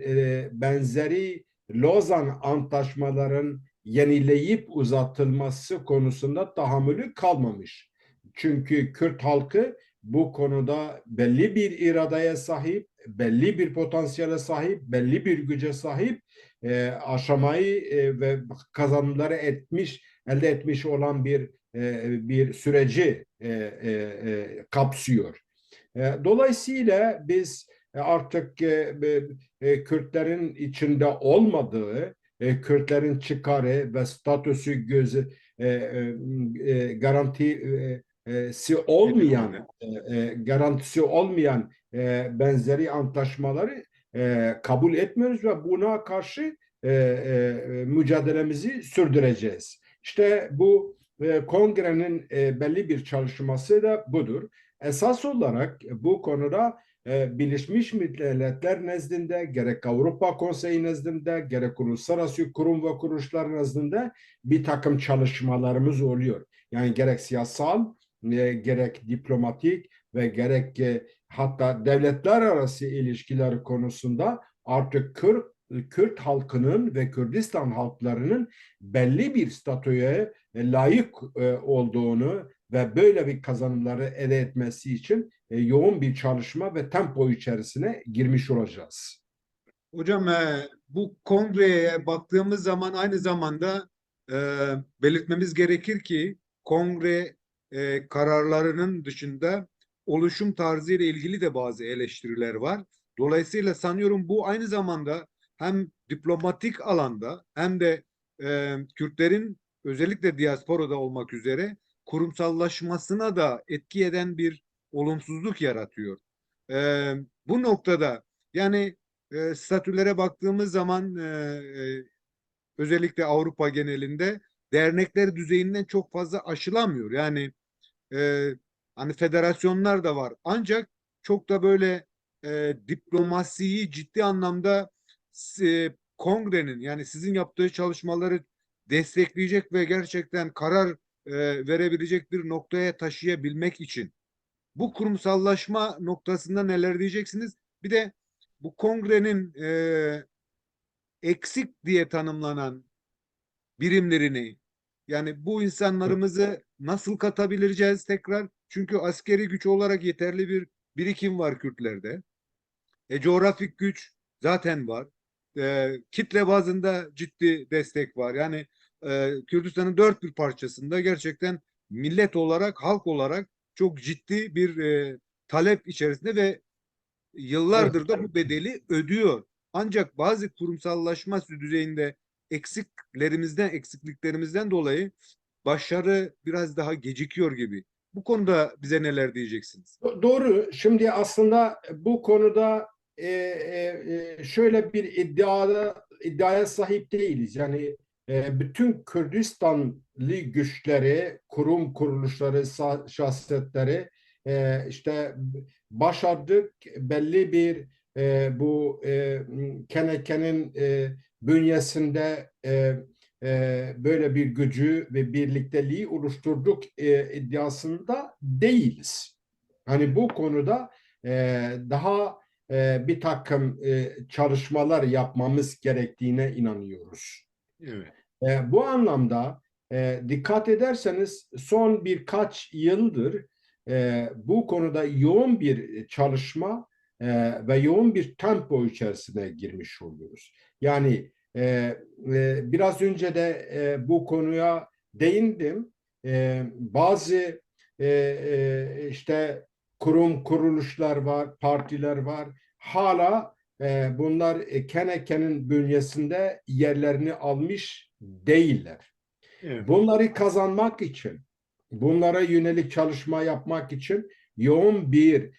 benzeri Lozan antlaşmaların yenileyip uzatılması konusunda tahammülü kalmamış. Çünkü Kürt halkı bu konuda belli bir iradeye sahip, belli bir potansiyele sahip, belli bir güce sahip, aşamayı ve kazanımları elde etmiş olan bir süreci kapsıyor. Dolayısıyla biz artık Kürtlerin içinde olmadığı, Kürtlerin çıkarı ve statüsü garantisi olmayan benzeri antlaşmaları kabul etmiyoruz ve buna karşı mücadelemizi sürdüreceğiz. İşte bu kongrenin belli bir çalışması da budur. Esas olarak bu konuda Birleşmiş Milletler nezdinde, gerek Avrupa Konseyi nezdinde, gerek uluslararası kurum ve kuruluşlar nezdinde bir takım çalışmalarımız oluyor. Yani gerek siyasal, gerek diplomatik ve gerek hatta devletler arası ilişkiler konusunda artık Kürt halkının ve Kürdistan halklarının belli bir statüye layık olduğunu ve böyle bir kazanımları elde etmesi için yoğun bir çalışma ve tempo içerisine girmiş olacağız. Hocam bu kongreye baktığımız zaman aynı zamanda e, belirtmemiz gerekir ki kongre kararlarının dışında oluşum tarzı ile ilgili de bazı eleştiriler var. Dolayısıyla sanıyorum bu aynı zamanda hem diplomatik alanda hem de Kürtlerin özellikle diasporada olmak üzere kurumsallaşmasına da etki eden bir olumsuzluk yaratıyor. Bu noktada yani statülere baktığımız zaman özellikle Avrupa genelinde dernekler düzeyinden çok fazla aşılamıyor. Yani e, hani federasyonlar da var. Ancak çok da böyle diplomasiyi ciddi anlamda kongrenin yani sizin yaptığı çalışmaları destekleyecek ve gerçekten karar verebilecek bir noktaya taşıyabilmek için bu kurumsallaşma noktasında neler diyeceksiniz? Bir de bu kongrenin eksik diye tanımlanan birimlerini yani bu insanlarımızı nasıl katabileceğiz tekrar? Çünkü askeri güç olarak yeterli bir birikim var Kürtlerde. Coğrafik güç zaten var. Kitle bazında ciddi destek var. Yani Kürdistan'ın dört bir parçasında gerçekten millet olarak, halk olarak çok ciddi bir talep içerisinde ve Evet. yıllardır da bu bedeli ödüyor. Ancak bazı kurumsallaşma düzeyinde eksikliklerimizden dolayı başarı biraz daha gecikiyor gibi. Bu konuda bize neler diyeceksiniz? Doğru. Şimdi aslında bu konuda şöyle bir iddiaya sahip değiliz. Yani bütün Kürdistanlı güçleri, kurum kuruluşları, şahsiyetleri işte başardık belli bir bu Keneke'nin bünyesinde böyle bir gücü ve birlikteliği oluşturduk iddiasında değiliz. Hani bu konuda daha bir takım çalışmalar yapmamız gerektiğine inanıyoruz. Evet. Bu anlamda dikkat ederseniz son birkaç yıldır bu konuda yoğun bir çalışma ve yoğun bir tempo içerisine girmiş oluyoruz. Yani biraz önce de bu konuya değindim. Bazı işte kuruluşlar var, partiler var. Hala bunlar Keneke'nin bünyesinde yerlerini almış değiller. Evet. Bunları kazanmak için, bunlara yönelik çalışma yapmak için yoğun bir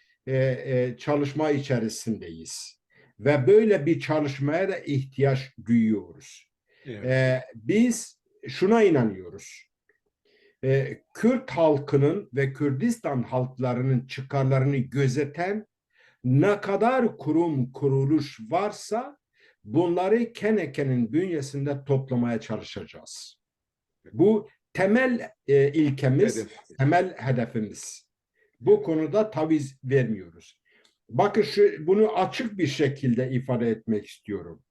çalışma içerisindeyiz. Ve böyle bir çalışmaya da ihtiyaç duyuyoruz. Evet. Biz şuna inanıyoruz. Kürt halkının ve Kürdistan halklarının çıkarlarını gözeten ne kadar kurum kuruluş varsa bunları Keneke'nin bünyesinde toplamaya çalışacağız. Bu temel ilkemiz, Hedef. temel hedefimiz. Bu Evet. konuda taviz vermiyoruz. bakın bunu açık bir şekilde ifade etmek istiyorum.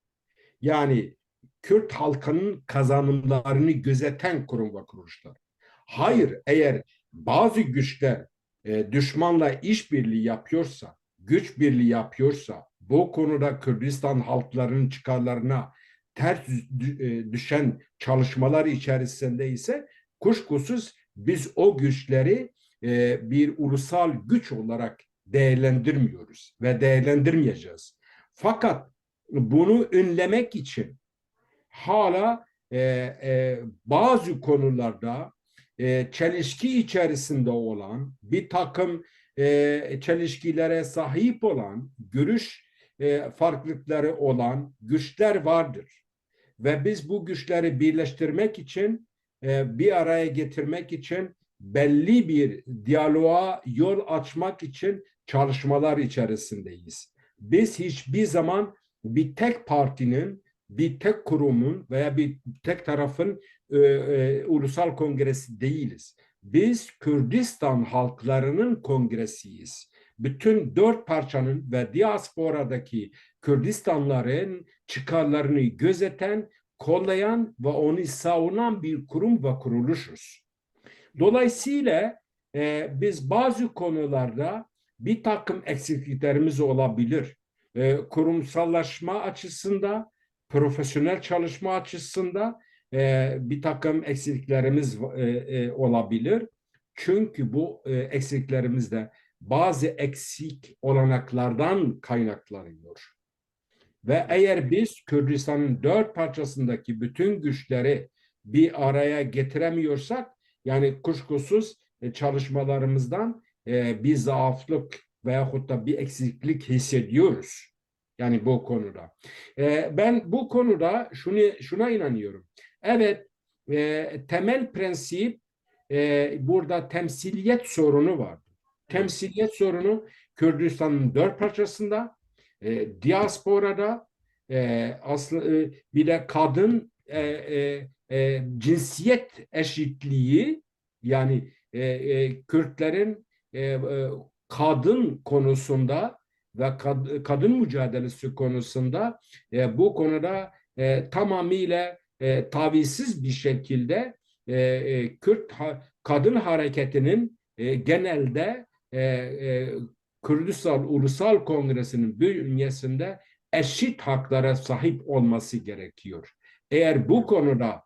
Yani Kürt halkının kazanımlarını gözeten kurum ve kuruluşlar. Tabii. Hayır, eğer bazı güçler düşmanla işbirliği yapıyorsa, güç birliği yapıyorsa, bu konuda Kürdistan halklarının çıkarlarına ters düşen çalışmalar içerisinde ise kuşkusuz biz o güçleri bir ulusal güç olarak değerlendirmiyoruz ve değerlendirmeyeceğiz. Fakat bunu önlemek için hala bazı konularda çelişki içerisinde olan bir takım çelişkilere sahip olan görüş farklılıkları olan güçler vardır. Ve biz bu güçleri birleştirmek için bir araya getirmek için belli bir diyaloğa yol açmak için çalışmalar içerisindeyiz. Biz hiçbir zaman bir tek partinin, bir tek kurumun veya bir tek tarafın ulusal kongresi değiliz. Biz Kürdistan halklarının kongresiyiz. Bütün dört parçanın ve diasporadaki Kürdistanların çıkarlarını gözeten, kollayan ve onu savunan bir kurum ve kuruluşuz. Dolayısıyla biz bazı konularda bir takım eksikliklerimiz olabilir. Kurumsallaşma açısında, profesyonel çalışma açısında bir takım eksikliklerimiz olabilir. Çünkü bu eksikliklerimiz de bazı eksik olanaklardan kaynaklanıyor. Ve eğer biz Kürdistan'ın dört parçasındaki bütün güçleri bir araya getiremiyorsak, yani kuşkusuz çalışmalarımızdan bir zaaflık veyahut da bir eksiklik hissediyoruz. Yani bu konuda. Ben bu konuda şuna inanıyorum. Evet, temel prensip burada temsiliyet sorunu var. Evet. Temsiliyet sorunu Kürdistan'ın dört parçasında, diasporada, aslında bir de kadın cinsiyet eşitliği, yani Kürtlerin kadın konusunda ve kadın mücadelesi konusunda bu konuda tamamıyla tavizsiz bir şekilde Kürt kadın hareketinin genelde Kürdistan Ulusal Kongresi'nin bünyesinde eşit haklara sahip olması gerekiyor. Eğer bu konuda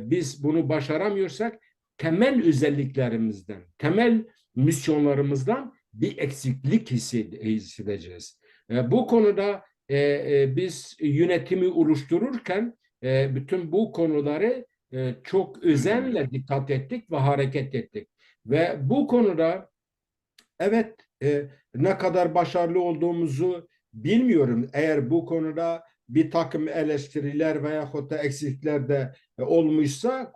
biz bunu başaramıyorsak temel özelliklerimizden, temel misyonlarımızdan bir eksiklik hissedeceğiz. Bu konuda biz yönetimi oluştururken bütün bu konuları çok özenle dikkat ettik ve hareket ettik. Ve bu konuda evet, ne kadar başarılı olduğumuzu bilmiyorum. Eğer bu konuda bir takım eleştiriler veyahut da eksiklikler de olmuşsa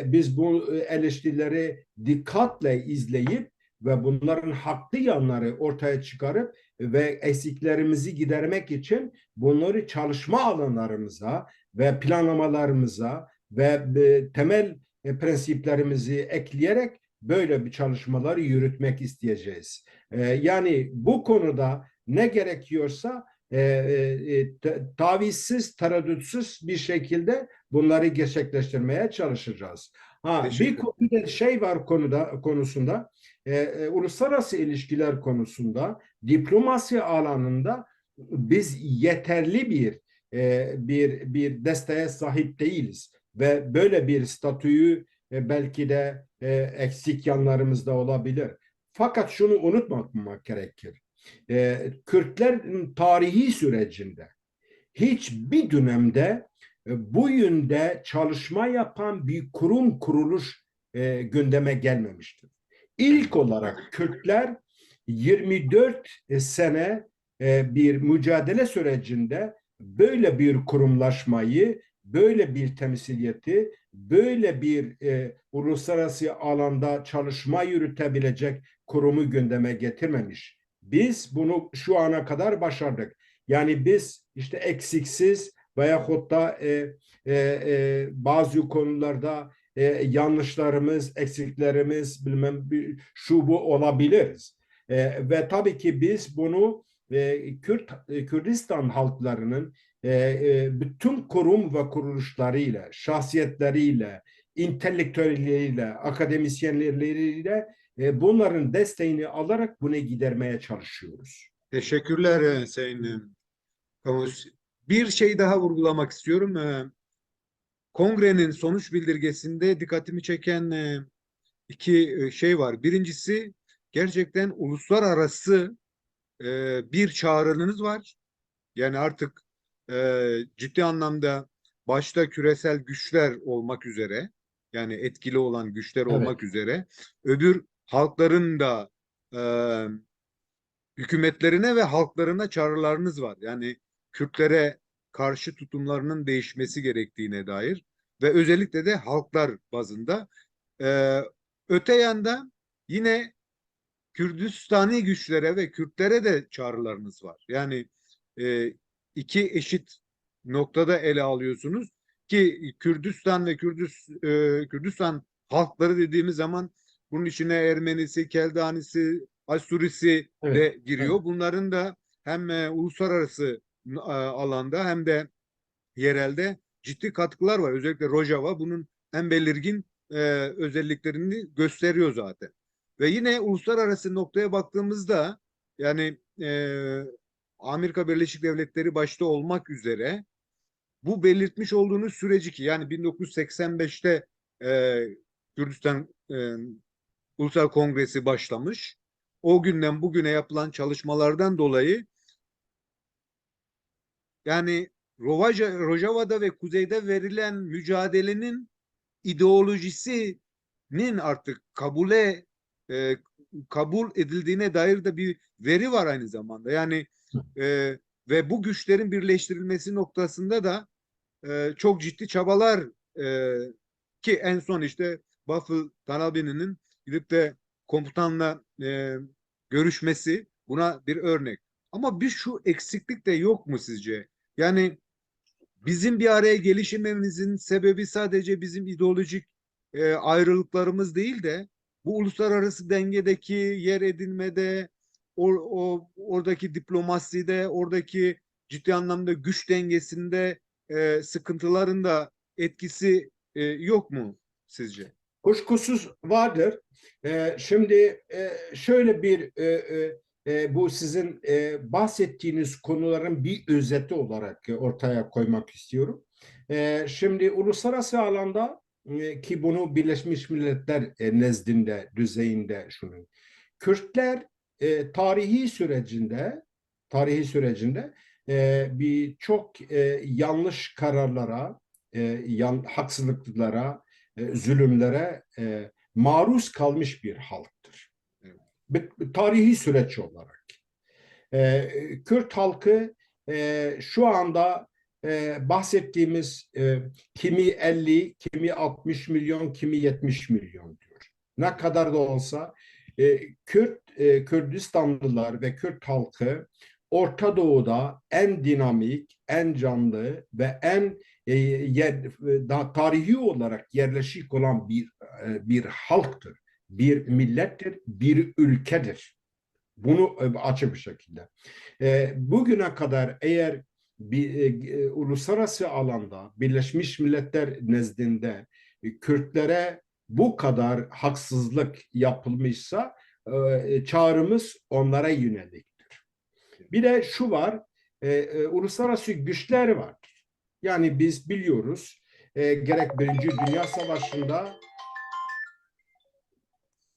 biz bu eleştirileri dikkatle izleyip ve bunların haklı yanları ortaya çıkarıp ve eksiklerimizi gidermek için bunları çalışma alanlarımıza ve planlamalarımıza ve temel prensiplerimizi ekleyerek böyle bir çalışmaları yürütmek isteyeceğiz. Yani bu konuda ne gerekiyorsa tavizsiz, tereddütsüz bir şekilde bunları gerçekleştirmeye çalışacağız. Bir Teşekkür. şey var konusunda, uluslararası ilişkiler konusunda, diplomasi alanında biz yeterli bir desteğe sahip değiliz ve böyle bir statüyü belki de eksik yanlarımız da olabilir. Fakat şunu unutmamak gerekir. Kürtlerin tarihi sürecinde hiçbir dönemde bu yönde çalışma yapan bir kurum kuruluş gündeme gelmemiştir. İlk olarak Kürtler 24 sene bir mücadele sürecinde böyle bir kurumlaşmayı, böyle bir temsiliyeti, böyle bir uluslararası alanda çalışma yürütebilecek kurumu gündeme getirmemiş. Biz bunu şu ana kadar başardık. Yani biz işte eksiksiz veyahut da bazı konularda yanlışlarımız, eksiklerimiz, bilmem şu bu olabiliriz. Ve tabii ki biz bunu Kürdistan halklarının bütün kurum ve kuruluşlarıyla, şahsiyetleriyle, entelektüelleriyle, akademisyenleriyle bunların desteğini alarak bunu gidermeye çalışıyoruz. Teşekkürler Sayın Kamus. Bir şey daha vurgulamak istiyorum. Kongrenin sonuç bildirgesinde dikkatimi çeken iki şey var. Birincisi, gerçekten uluslararası bir çağrınız var. Yani artık ciddi anlamda başta küresel güçler olmak üzere, yani etkili olan güçler Evet, olmak üzere, öbür halkların da e, hükümetlerine ve halklarına çağrılarınız var. Yani Kürtlere karşı tutumlarının değişmesi gerektiğine dair ve özellikle de halklar bazında. Ee, Öte yanda yine Kürdistani güçlere ve Kürtlere de çağrılarınız var. Yani e, iki eşit noktada ele alıyorsunuz ki Kürdistan ve Kürdistan halkları dediğimiz zaman bunun içine Ermenisi, Keldanisi, Asurisi evet, de evet. giriyor. Bunların da hem uluslararası alanda hem de yerelde ciddi katkılar var. Özellikle Rojava bunun en belirgin özelliklerini gösteriyor zaten. Ve yine uluslararası noktaya baktığımızda yani Amerika Birleşik Devletleri başta olmak üzere bu belirtmiş olduğunuz süreci ki yani 1985'te Kürdistan Ulusal Kongresi başlamış. O günden bugüne yapılan çalışmalardan dolayı yani Rojava'da ve kuzeyde verilen mücadelenin ideolojisinin artık e, kabul edildiğine dair de bir veri var aynı zamanda. Yani e, ve bu güçlerin birleştirilmesi noktasında da çok ciddi çabalar e, ki en son işte Waffle Tanabe'nin gidip de komutanla görüşmesi buna bir örnek. Ama bir şu eksiklik de yok mu sizce? Yani bizim bir araya gelişimimizin sebebi sadece bizim ideolojik ayrılıklarımız değil de bu uluslararası dengedeki yer edinmede, oradaki diplomaside, oradaki ciddi anlamda güç dengesinde sıkıntıların da etkisi yok mu sizce? Kuşkusuz vardır. Şimdi şöyle bir bu sizin bahsettiğiniz konuların bir özeti olarak ortaya koymak istiyorum. Şimdi uluslararası alanda ki bunu Birleşmiş Milletler nezdinde, düzeyinde şunu. Kürtler tarihi sürecinde bir çok yanlış kararlara, haksızlıklara, zulümlere maruz kalmış bir halktır. Tarihi süreç olarak. Kürt halkı şu anda bahsettiğimiz kimi 50, kimi 60 milyon, kimi 70 milyon diyor. Ne kadar da olsa Kürdistanlılar ve Kürt halkı Orta Doğu'da en dinamik, en canlı ve en tarihi olarak yerleşik olan bir halktır, bir millettir, bir ülkedir. Bunu açık bir şekilde. Bugüne kadar eğer uluslararası alanda Birleşmiş Milletler nezdinde Kürtlere bu kadar haksızlık yapılmışsa çağrımız onlara yöneliktir. Bir de şu var, uluslararası güçler var. Yani biz biliyoruz gerek Birinci Dünya Savaşı'nda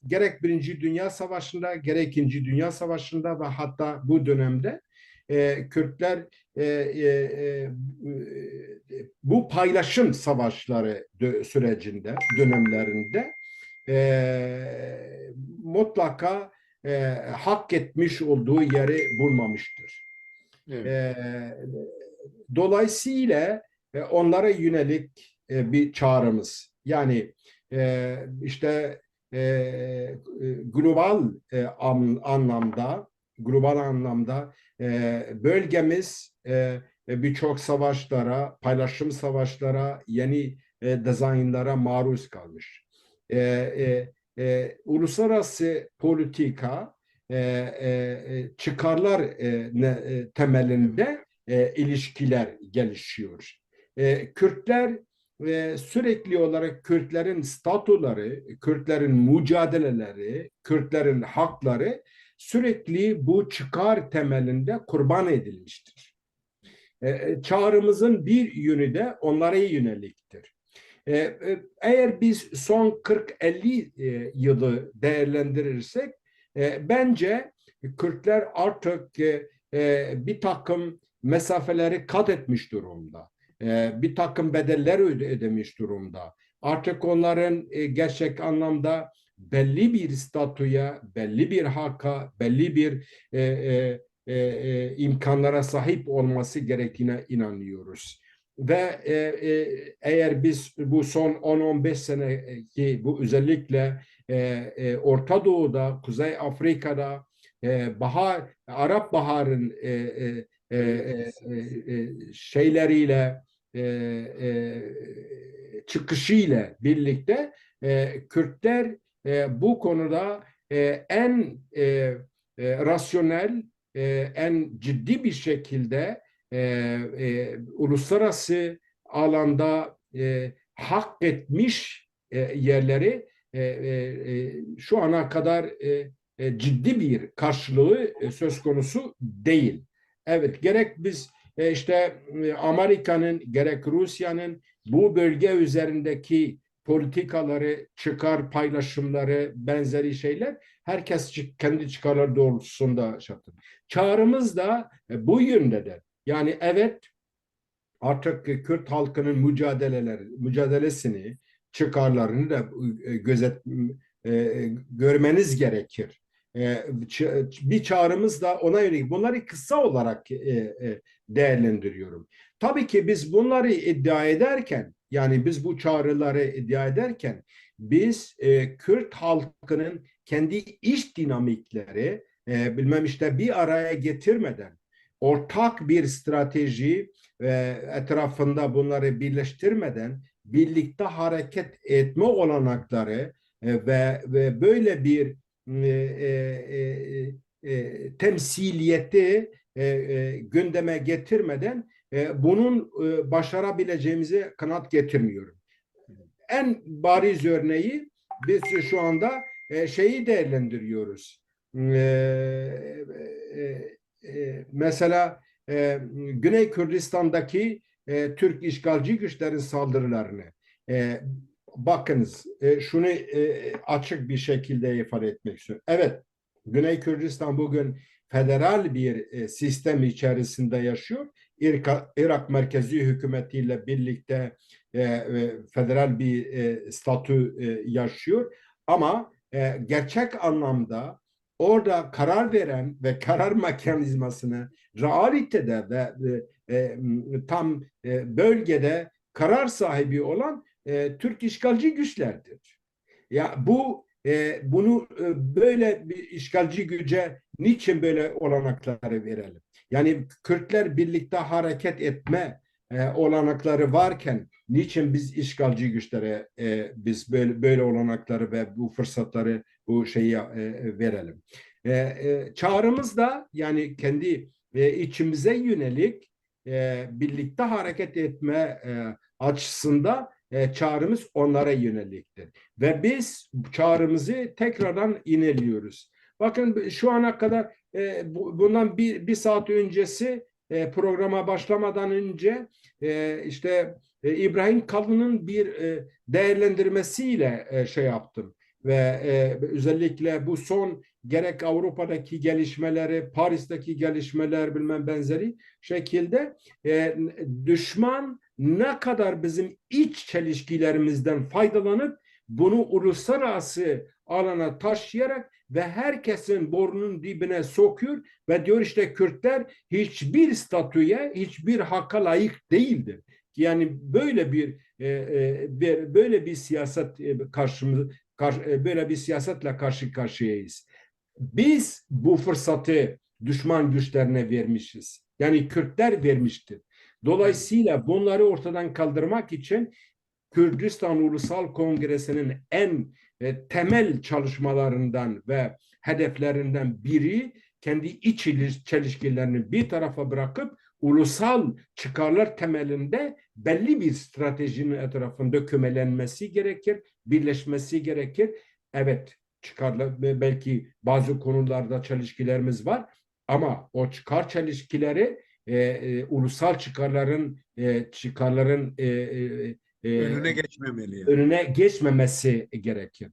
gerek İkinci Dünya Savaşı'nda ve hatta bu dönemde Kürtler bu paylaşım savaşları dönemlerinde mutlaka hak etmiş olduğu yeri bulmamıştır. Evet. E, Dolayısıyla onlara yönelik bir çağrımız. Yani işte global anlamda bölgemiz birçok savaşlara, paylaşım savaşlara, yeni dizaynlara maruz kalmış. Uluslararası politika çıkarlar temelinde ilişkiler gelişiyor. Kürtler sürekli olarak Kürtlerin statüleri, Kürtlerin mücadeleleri, Kürtlerin hakları sürekli bu çıkar temelinde kurban edilmiştir. Çağrımızın bir yönü de onlara yöneliktir. Eğer biz son 40-50 yılı değerlendirirsek bence Kürtler artık bir takım mesafeleri kat etmiş durumda. Bir takım bedeller ödemiş durumda. Artık onların gerçek anlamda belli bir statüye, belli bir hakka, belli bir imkanlara sahip olması gerektiğine inanıyoruz. Ve eğer biz bu son 10-15 seneki bu özellikle Orta Doğu'da, Kuzey Afrika'da Arap Bahar'ın şeyleriyle çıkışıyla birlikte Kürtler bu konuda en rasyonel, en ciddi bir şekilde uluslararası alanda hak etmiş yerleri şu ana kadar ciddi bir karşılığı söz konusu değil. Evet, gerek biz işte Amerika'nın gerek Rusya'nın bu bölge üzerindeki politikaları, çıkar paylaşımları, benzeri şeyler herkes kendi çıkarları doğrultusunda şartlı. Çağrımız da bu yöndedir. Yani evet, artık Kürt halkının mücadelesini, çıkarlarını da görmeniz gerekir. Bir çağrımız da ona yönelik. Bunları kısa olarak değerlendiriyorum. Tabii ki biz bunları iddia ederken, yani biz bu çağrıları iddia ederken, biz Kürt halkının kendi iç dinamikleri, bilmem işte bir araya getirmeden, ortak bir strateji etrafında bunları birleştirmeden birlikte hareket etme olanakları ve böyle bir temsiliyeti gündeme getirmeden bunun başarabileceğimizi kanat getirmiyorum. En bariz örneği biz şu anda şeyi değerlendiriyoruz. Mesela Güney Kürdistan'daki Türk işgalci güçlerin saldırılarını bakınız, şunu açık bir şekilde ifade etmek istiyorum. Evet, Güney Kürdistan bugün federal bir sistem içerisinde yaşıyor. Irak merkezi hükümetiyle birlikte federal bir statü yaşıyor. Ama gerçek anlamda orada karar veren ve karar mekanizmasını realitede ve tam bölgede karar sahibi olan Türk işgalci güçlerdir. Ya bunu böyle bir işgalci güce niçin böyle olanakları verelim? Yani Kürtler birlikte hareket etme olanakları varken niçin biz işgalci güçlere biz böyle olanakları ve bu fırsatları bu şeyi verelim? Çağrımız da yani kendi içimize yönelik birlikte hareket etme açısında çağrımız onlara yöneliktir. Ve biz çağrımızı tekrardan ineliyoruz. Bakın şu ana kadar bundan bir saat öncesi programa başlamadan önce işte İbrahim Kalın'ın bir değerlendirmesiyle şey yaptım. Ve özellikle bu son gerek Avrupa'daki gelişmeleri, Paris'teki gelişmeler bilmem benzeri şekilde düşman ne kadar bizim iç çelişkilerimizden faydalanıp bunu uluslararası alana taşıyarak ve herkesin burnunun dibine sokuyor ve diyor işte Kürtler hiçbir statüye, hiçbir hakka layık değildir. Yani böyle bir siyaset böyle bir siyasetle karşı karşıyayız. Biz bu fırsatı düşman güçlerine vermişiz. Yani Kürtler vermiştir. Dolayısıyla bunları ortadan kaldırmak için Kürdistan Ulusal Kongresi'nin en temel çalışmalarından ve hedeflerinden biri kendi iç çelişkilerini bir tarafa bırakıp ulusal çıkarlar temelinde belli bir stratejinin etrafında kümelenmesi gerekir, birleşmesi gerekir. Evet, çıkarlar belki bazı konularda çelişkilerimiz var ama o çıkar çelişkileri ulusal çıkarların Önüne geçmemeli yani. önüne geçmemesi gerekir.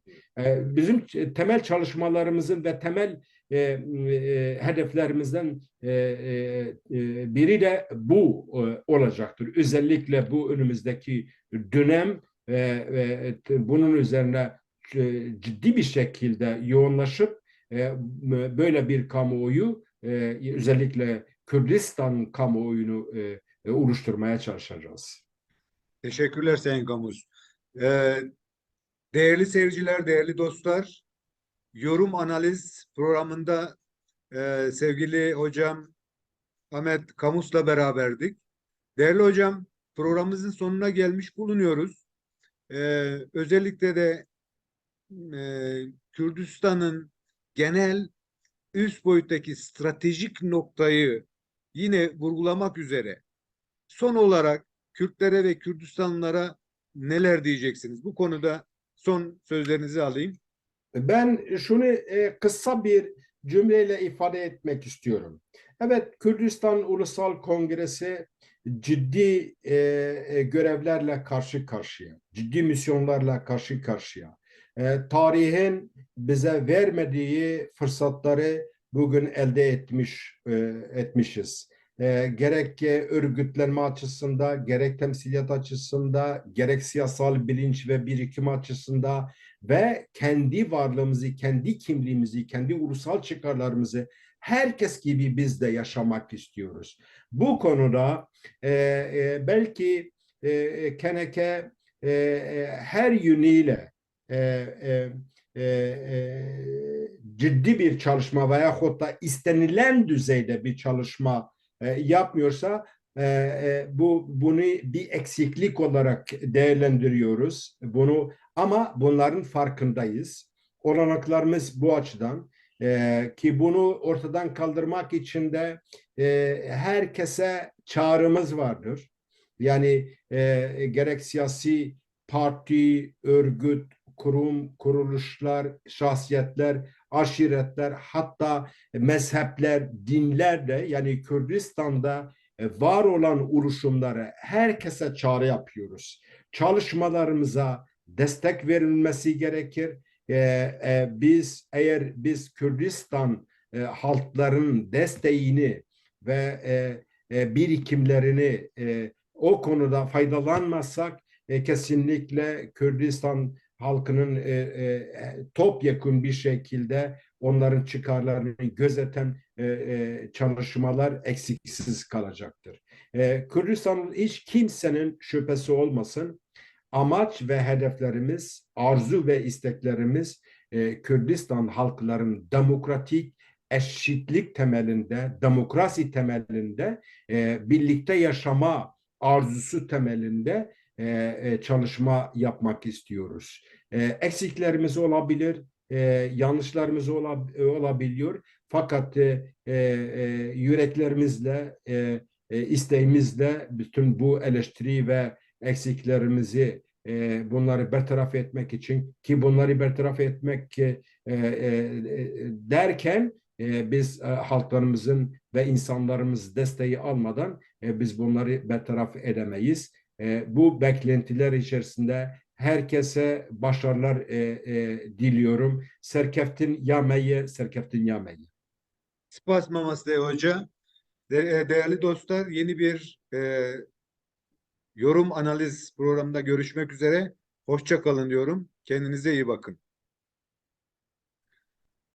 Bizim temel çalışmalarımızın ve temel hedeflerimizden biri de bu olacaktır. Özellikle bu önümüzdeki dönem bunun üzerine ciddi bir şekilde yoğunlaşıp böyle bir kamuoyu özellikle Kürdistan kamuoyunu oluşturmaya çalışacağız. Teşekkürler Sayın Kamus. Ee, Değerli seyirciler, değerli dostlar, yorum analiz programında sevgili hocam Ahmet Kamus'la beraberdik. Değerli hocam, programımızın sonuna gelmiş bulunuyoruz. Özellikle de Kürdistan'ın genel üst boyuttaki stratejik noktayı yine vurgulamak üzere son olarak Kürtlere ve Kürdistanlılara neler diyeceksiniz? Bu konuda son sözlerinizi alayım. Ben şunu kısa bir cümleyle ifade etmek istiyorum. Evet, Kürdistan Ulusal Kongresi ciddi görevlerle karşı karşıya, ciddi misyonlarla karşı karşıya. Tarihin bize vermediği fırsatları bugün elde etmişiz. Gerek örgütlenme açısından, gerek temsiliyet açısından, gerek siyasal bilinç ve birikim açısından ve kendi varlığımızı, kendi kimliğimizi, kendi ulusal çıkarlarımızı herkes gibi biz de yaşamak istiyoruz. Bu konuda belki Keneke her yönüyle e, e, ciddi bir çalışma veyahut da istenilen düzeyde bir çalışma yapmıyorsa bunu bir eksiklik olarak değerlendiriyoruz. Ama bunların farkındayız. Olanaklarımız bu açıdan ki bunu ortadan kaldırmak için de herkese çağrımız vardır. Yani gerek siyasi parti, örgüt, kurum, kuruluşlar, şahsiyetler, aşiretler, hatta mezhepler, dinler de yani Kürdistan'da var olan oluşumlara herkese çağrı yapıyoruz. Çalışmalarımıza destek verilmesi gerekir. Biz Kürdistan halkların desteğini ve birikimlerini o konuda faydalanmazsak kesinlikle Kürdistan halkının topyekun bir şekilde onların çıkarlarını gözeten çalışmalar eksiksiz kalacaktır. Kürdistan'ın hiç kimsenin şüphesi olmasın. Amaç ve hedeflerimiz, arzu ve isteklerimiz Kürdistan halkların demokratik eşitlik temelinde, demokrasi temelinde, birlikte yaşama arzusu temelinde çalışma yapmak istiyoruz. Eksiklerimiz olabilir, yanlışlarımız olabiliyor. Fakat yüreklerimizle, isteğimizle bütün bu eleştiri ve eksiklerimizi bunları bertaraf etmek için ki bunları bertaraf etmek derken biz halklarımızın ve insanlarımız desteği almadan biz bunları bertaraf edemeyiz. Bu beklentiler içerisinde herkese başarılar diliyorum. Serkeftin yameyi, serkeftin yameyi. Spas Mamasle Hoca, değerli dostlar, yeni bir yorum analiz programında görüşmek üzere. Hoşça kalın diyorum. Kendinize iyi bakın.